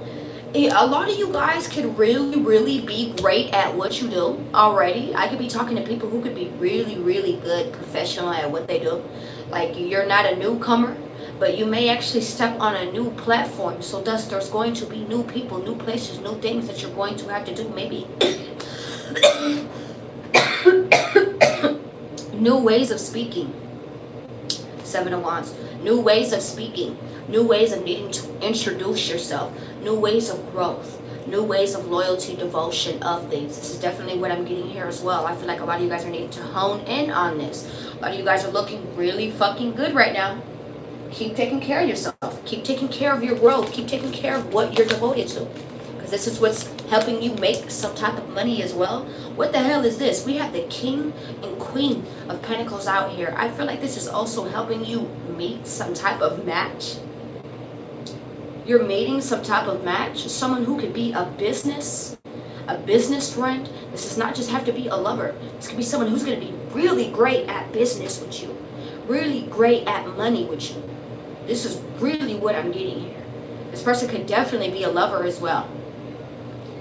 a lot of you guys could really be great at what you do already. I could be talking to people who could be really good professional at what they do. Like, you're not a newcomer, but you may actually step on a new platform. So thus there's going to be new people, new places, new things that you're going to have to do. Maybe new ways of speaking. Seven of Wands. New ways of speaking. New ways of needing to introduce yourself. New ways of growth. New ways of loyalty, devotion of things. This is definitely what I'm getting here as well. I feel like a lot of you guys are needing to hone in on this. A lot of you guys are looking really fucking good right now. Keep taking care of yourself. Keep taking care of your growth. Keep taking care of what you're devoted to. Because this is what's helping you make some type of money as well. What the hell is this? We have the King and Queen of Pentacles out here. I feel like this is also helping you meet some type of match. You're meeting some type of match. Someone who could be a business friend. This does not just have to be a lover. This could be someone who's going to be really great at business with you. Really great at money with you. This is really what I'm getting here. This person could definitely be a lover as well.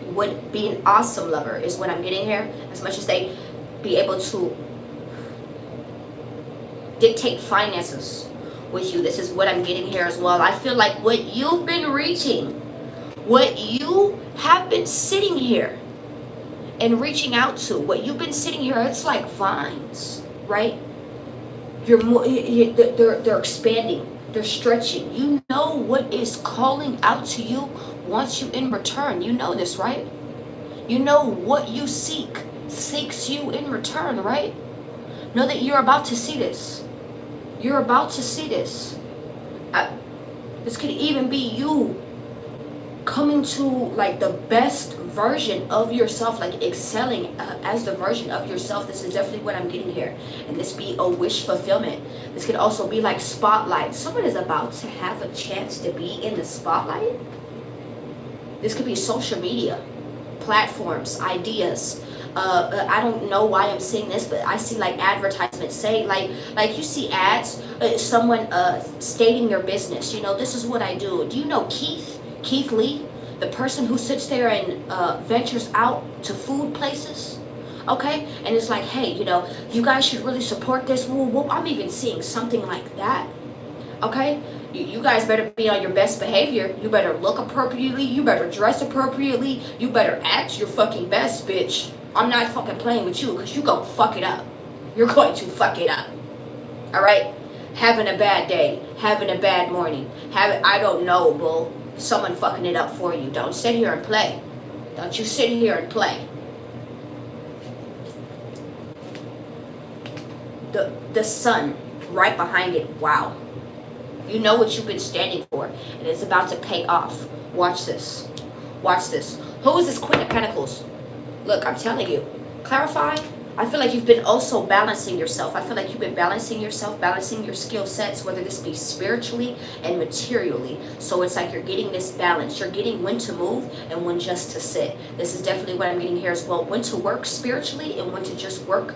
Would be an awesome lover is what I'm getting here. As much as they be able to dictate finances with you. This is what I'm getting here as well. I feel like what you've been reaching, what you have been sitting here and reaching out to, what you've been sitting here, it's like vines, right? You're more, they're expanding, they're stretching. You know what is calling out to you wants you in return. You know this, right? You know what you seek seeks you in return, right? Know that you're about to see this. You're about to see this. This could even be you coming to like the best version of yourself, like excelling as the version of yourself. This is definitely what I'm getting here. And this be a wish fulfillment. This could also be like spotlight. Someone is about to have a chance to be in the spotlight. This could be social media platforms, ideas. I don't know why I'm seeing this, but I see like advertisements say like you see ads, someone stating their business. You know, this is what I do. Do you know Keith Lee, the person who sits there and ventures out to food places? Okay, and it's like, hey, you know, you guys should really support this. Well, I'm even seeing something like that. Okay, you guys better be on your best behavior. You better look appropriately. You better dress appropriately. You better act your fucking best, bitch. I'm not fucking playing with you because you gonna fuck it up. You're going to fuck it up. All right? Having a bad day. Having a bad morning. I don't know, bull. Someone fucking it up for you. Don't sit here and play. Don't you sit here and play. The sun right behind it. Wow. You know what you've been standing for, and it's about to pay off. Watch this. Watch this. Who is this Queen of Pentacles? Look, I'm telling you. Clarify. I feel like you've been also balancing yourself. I feel like you've been balancing yourself, balancing your skill sets, whether this be spiritually and materially. So it's like you're getting this balance. You're getting when to move and when just to sit. This is definitely what I'm getting here as well. When to work spiritually and when to just work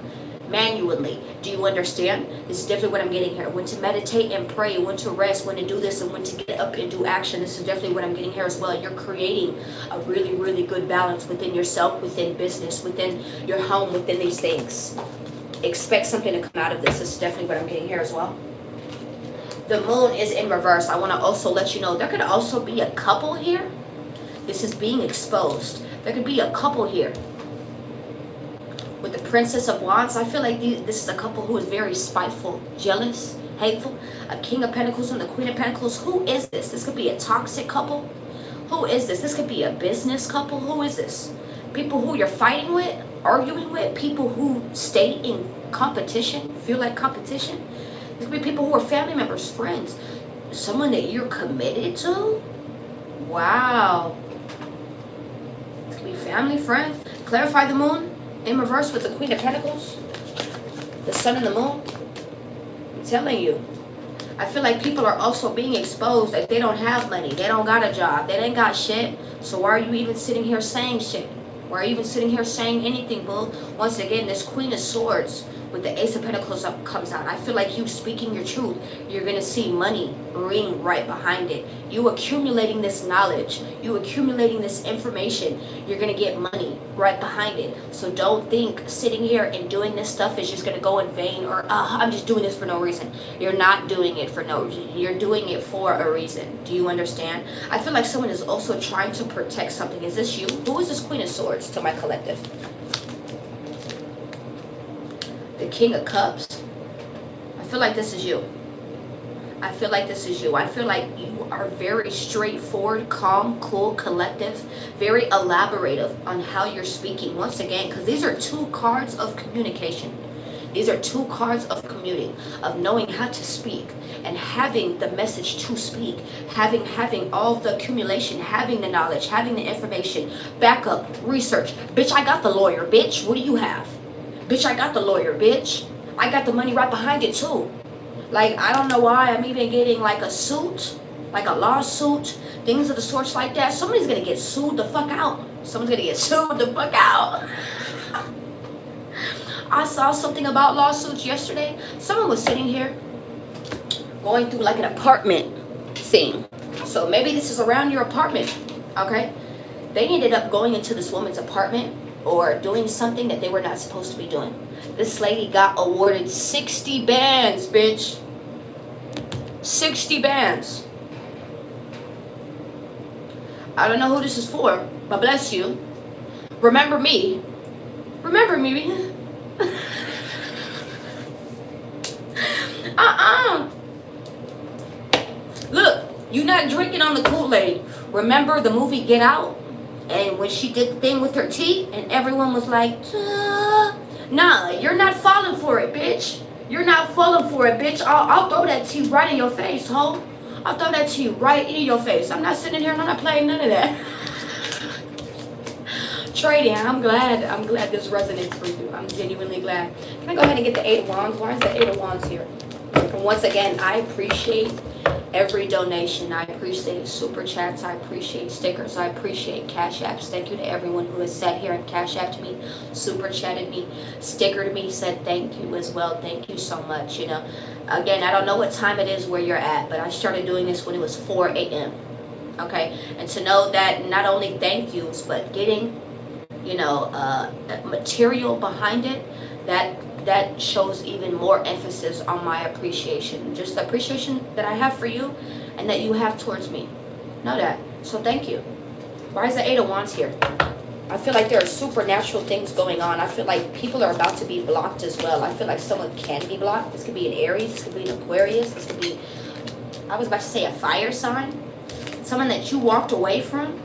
manually. Do you understand? This is definitely what I'm getting here. When to meditate and pray, when to rest, when to do this, and when to get up and do action. This is definitely what I'm getting here as well. You're creating a really, really good balance within yourself, within business, within your home, within these things. Expect something to come out of this. This is definitely what I'm getting here as well. The moon is in reverse. I want to also let you know there could also be a couple here. This is being exposed. There could be a couple here. With the Princess of Wands, I feel like this is a couple who is very spiteful, jealous, hateful. A King of Pentacles and the Queen of Pentacles. Who is this? This could be a toxic couple. Who is this? This could be a business couple. Who is this? People who you're fighting with, arguing with, people who stay in competition, feel like competition. This could be people who are family members, friends, someone that you're committed to. Wow. This could be family, friends. Clarify the moon. In reverse with the Queen of Pentacles, the Sun and the Moon. I'm telling you, I feel like people are also being exposed that they don't have money, they don't got a job, they ain't got shit. So why are you even sitting here saying shit? Why are you even sitting here saying anything, bull? Once again, this Queen of Swords with the Ace of Pentacles up comes out. I feel like you speaking your truth. You're going to see money ring right behind it. You accumulating this knowledge. You accumulating this information. You're going to get money right behind it. So don't think sitting here and doing this stuff is just going to go in vain or I'm just doing this for no reason. You're not doing it for no reason. You're doing it for a reason. Do you understand? I feel like someone is also trying to protect something. Is this you? Who is this Queen of Swords to my collective? The King of Cups. I feel like this is you. I feel like this is you. I feel like you are very straightforward, calm, cool, collective, very elaborative on how you're speaking. Once again, because these are two cards of communication. These are two cards of commuting, of knowing how to speak and having the message to speak, having all the accumulation, having the knowledge, having the information, backup, research. Bitch, I got the lawyer. Bitch, what do you have? Bitch, I got the lawyer, bitch. I got the money right behind it too. Like, I don't know why I'm even getting like a suit, like a lawsuit, things of the sorts like that. Somebody's gonna get sued the fuck out. Someone's gonna get sued the fuck out. I saw something about lawsuits yesterday. Someone was sitting here going through like an apartment thing. So maybe this is around your apartment, okay? They ended up going into this woman's apartment or doing something that they were not supposed to be doing. This lady got awarded 60 bands, bitch. 60 bands. I don't know who this is for, but bless you. Remember me. Remember me. Look, you not drinking on the Kool-Aid. Remember the movie Get Out? And when she did the thing with her tea, and everyone was like, nah, you're not falling for it, bitch. You're not falling for it, bitch. I'll throw that tea right in your face, ho. I'll throw that tea right in your face. I'm not sitting here and I'm not playing none of that. Trading, I'm glad this resonates for you. I'm genuinely glad. Can I go ahead and get the 8 of Wands? Why is the 8 of Wands here? And once again, I appreciate every donation. I appreciate super chats. I appreciate stickers. I appreciate cash apps. Thank you to everyone who has sat here and cash apped me, super chatted me, stickered me, said thank you as well. Thank you so much. You know, again, I don't know what time it is where you're at, but I started doing this when it was 4 a.m. Okay, and to know that not only thank yous, but getting, you know, material behind it, that shows even more emphasis on my appreciation. Just the appreciation that I have for you and that you have towards me. Know that. So thank you. Why is the 8 of Wands here? I feel like there are supernatural things going on. I feel like people are about to be blocked as well. I feel like someone can be blocked. This could be an Aries. This could be an Aquarius. This could be, I was about to say a fire sign. Someone that you walked away from.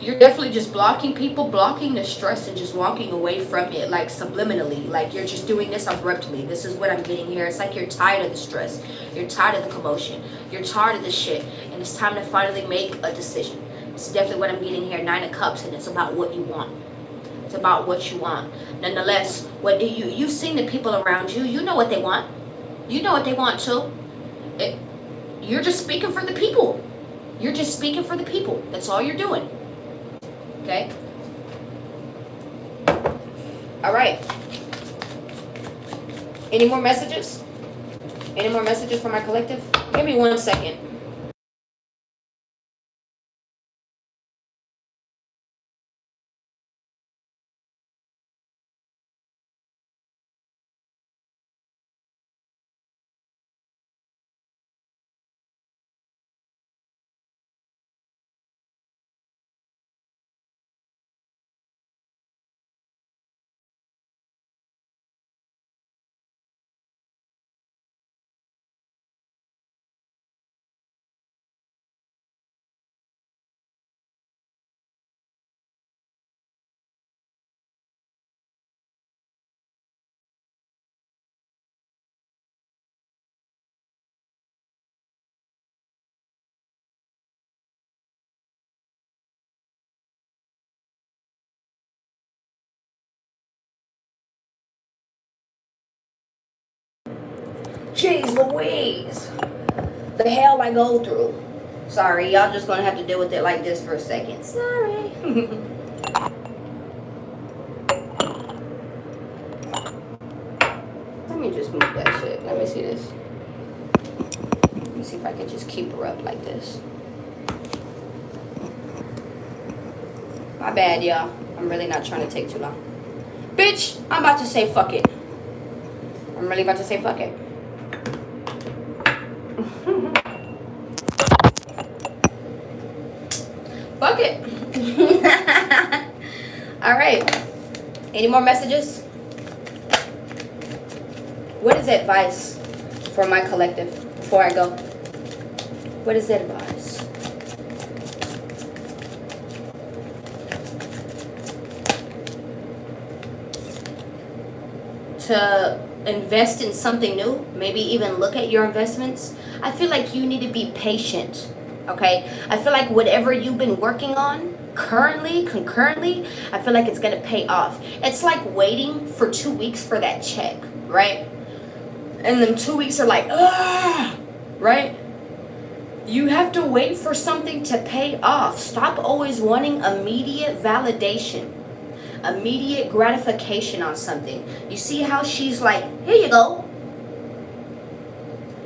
You're definitely just blocking people, blocking the stress and just walking away from it, like subliminally, like you're just doing this abruptly. This is what I'm getting here. It's like you're tired of the stress, you're tired of the commotion, you're tired of the shit, and it's time to finally make a decision. It's definitely what I'm getting here. 9 of Cups, and it's about what you want. It's about what you want. Nonetheless, what do you've seen the people around you, you know what they want. You know what they want too. You're just speaking for the people. You're just speaking for the people. That's all you're doing. Okay? All right. Any more messages? Any more messages for my collective? Give me 1 second. Jeez Louise. The hell I go through. Sorry, y'all just gonna have to deal with it like this for a second. Sorry. Let me just move that shit. Let me see this. Let me see if I can just keep her up like this. My bad, y'all. I'm really not trying to take too long. Bitch, I'm about to say fuck it. I'm really about to say fuck it. Fuck it. All right. Any more messages? What is advice for my collective before I go? What is advice? To invest in something new, maybe even look at your investments. I feel like you need to be patient. Okay, I feel like whatever you've been working on concurrently, I feel like it's gonna pay off. It's like waiting for 2 weeks for that check, right? And then 2 weeks are like, ah, right? You have to wait for something to pay off. Stop always wanting immediate validation, immediate gratification on something. You see how she's like, here you go.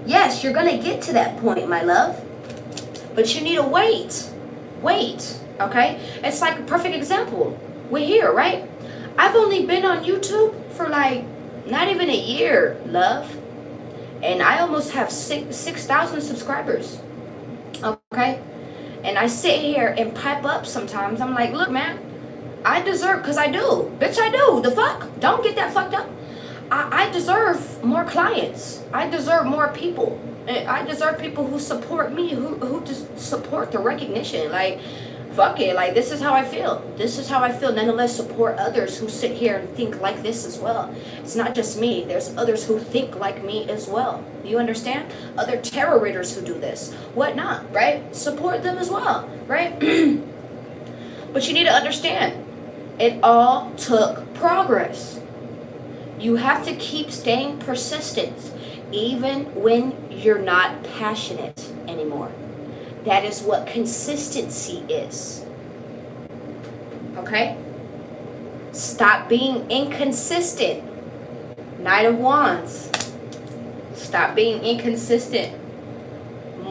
Yes, you're gonna get to that point, my love. But you need to wait, okay? It's like a perfect example. We're here, right? I've only been on YouTube for like not even a year, love. And I almost have 6,000 subscribers. Okay? And I sit here and pipe up sometimes. I'm like, look, man, I deserve, because I do. Bitch, I do. The fuck? Don't get that fucked up. I deserve more clients. I deserve more people. I deserve people who support me, who just support the recognition. Like, fuck it. Like, this is how I feel. This is how I feel. Nonetheless, support others who sit here and think like this as well. It's not just me. There's others who think like me as well. You understand? Other tarot readers who do this. Whatnot, right? Support them as well, right? But you need to understand, it all took progress. You have to keep staying persistent even when you're not passionate anymore. That is what consistency is. Okay? Stop being inconsistent. Knight of Wands. Stop being inconsistent.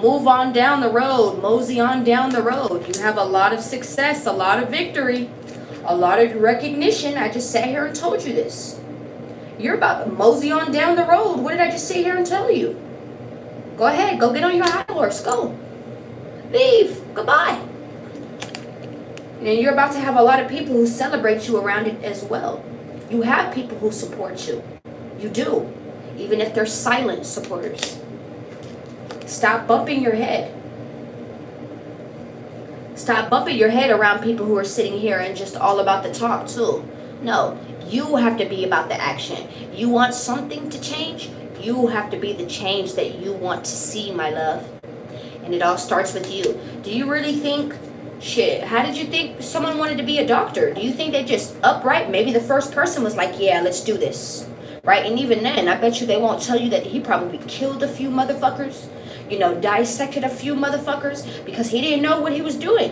Move on down the road. Mosey on down the road. You have a lot of success, a lot of victory, a lot of recognition. I just sat here and told you this. You're about to mosey on down the road. What did I just sit here and tell you? Go ahead. Go get on your high horse. Go. Leave. Goodbye. And you're about to have a lot of people who celebrate you around it as well. You have people who support you. You do. Even if they're silent supporters. Stop bumping your head. Stop bumping your head around people who are sitting here and just all about the talk too. No. You have to be about the action. You want something to change? You have to be the change that you want to see, my love. And it all starts with you. Do you really think, shit, how did you think someone wanted to be a doctor? Do you think they just upright? Maybe the first person was like, yeah, let's do this. Right? And even then, I bet you they won't tell you that he probably killed a few motherfuckers. You know, dissected a few motherfuckers because he didn't know what he was doing.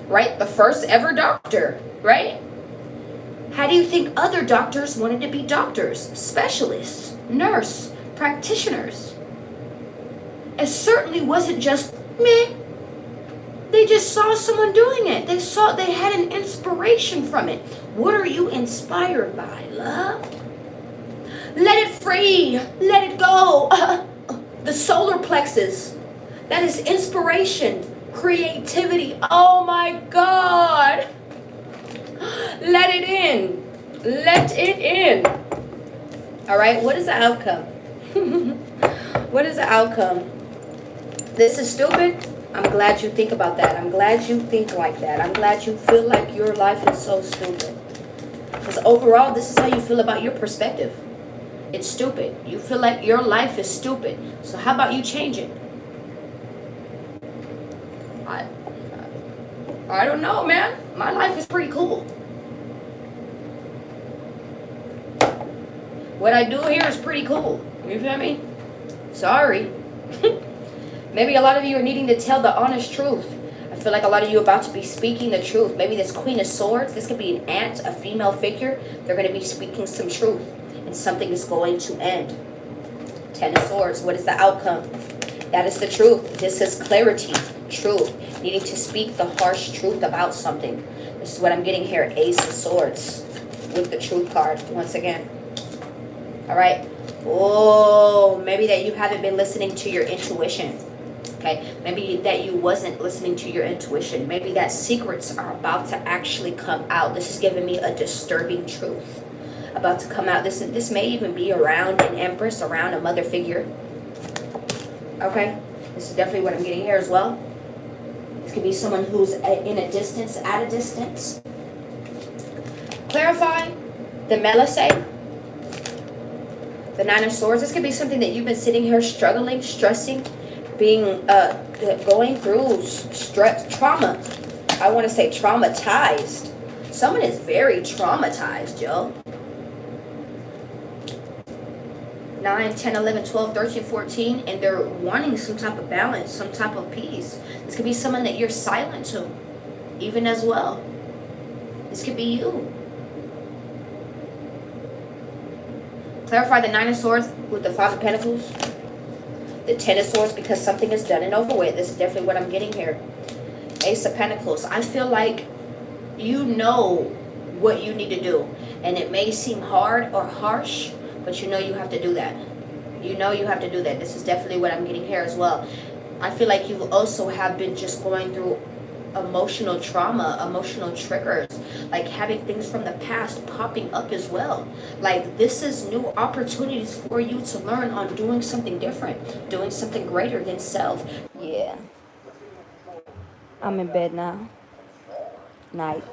Right? The first ever doctor. Right? How do you think other doctors wanted to be doctors, specialists, nurse, practitioners? It certainly wasn't just meh. They just saw someone doing it. They had an inspiration from it. What are you inspired by, love? Let it free. Let it go. The solar plexus. That is inspiration, creativity. Oh my God. Let it in. Let it in. All right, what is the outcome? What is the outcome? This is stupid. I'm glad you think about that. I'm glad you think like that. I'm glad you feel like your life is so stupid. Because overall, this is how you feel about your perspective. It's stupid. You feel like your life is stupid. So how about you change it? I don't know, man. My life is pretty cool. What I do here is pretty cool. You feel me? Sorry. Maybe a lot of you are needing to tell the honest truth. I feel like a lot of you are about to be speaking the truth. Maybe this Queen of Swords, this could be an aunt, a female figure. They're going to be speaking some truth. And something is going to end. Ten of Swords, what is the outcome? That is the truth. This is clarity, truth. Needing to speak the harsh truth about something. This is what I'm getting here. Ace of Swords with the truth card once again. All right. Oh, maybe that you haven't been listening to your intuition. Okay. Maybe that you wasn't listening to your intuition. Maybe that secrets are about to actually come out. This is giving me a disturbing truth about to come out. This may even be around an Empress, around a mother figure. Okay. This is definitely what I'm getting here as well. This could be someone who's in a distance, at a distance. Clarify the Melissae. The Nine of Swords. This could be something that you've been sitting here struggling, stressing, being, going through trauma. I want to say traumatized. Someone is very traumatized, yo. 9, 10, 11, 12, 13, 14, and they're wanting some type of balance, some type of peace. This could be someone that you're silent to, even as well. This could be you. Clarify the Nine of Swords with the Five of Pentacles. The Ten of Swords, because something is done and over with. This is definitely what I'm getting here. Ace of Pentacles. I feel like you know what you need to do. And it may seem hard or harsh, but you know you have to do that. You know you have to do that. This is definitely what I'm getting here as well. I feel like you also have been just going through emotional trauma, emotional triggers, like having things from the past popping up as well. Like this is new opportunities for you to learn on doing something different, doing something greater than self. Yeah. I'm in bed now. Night.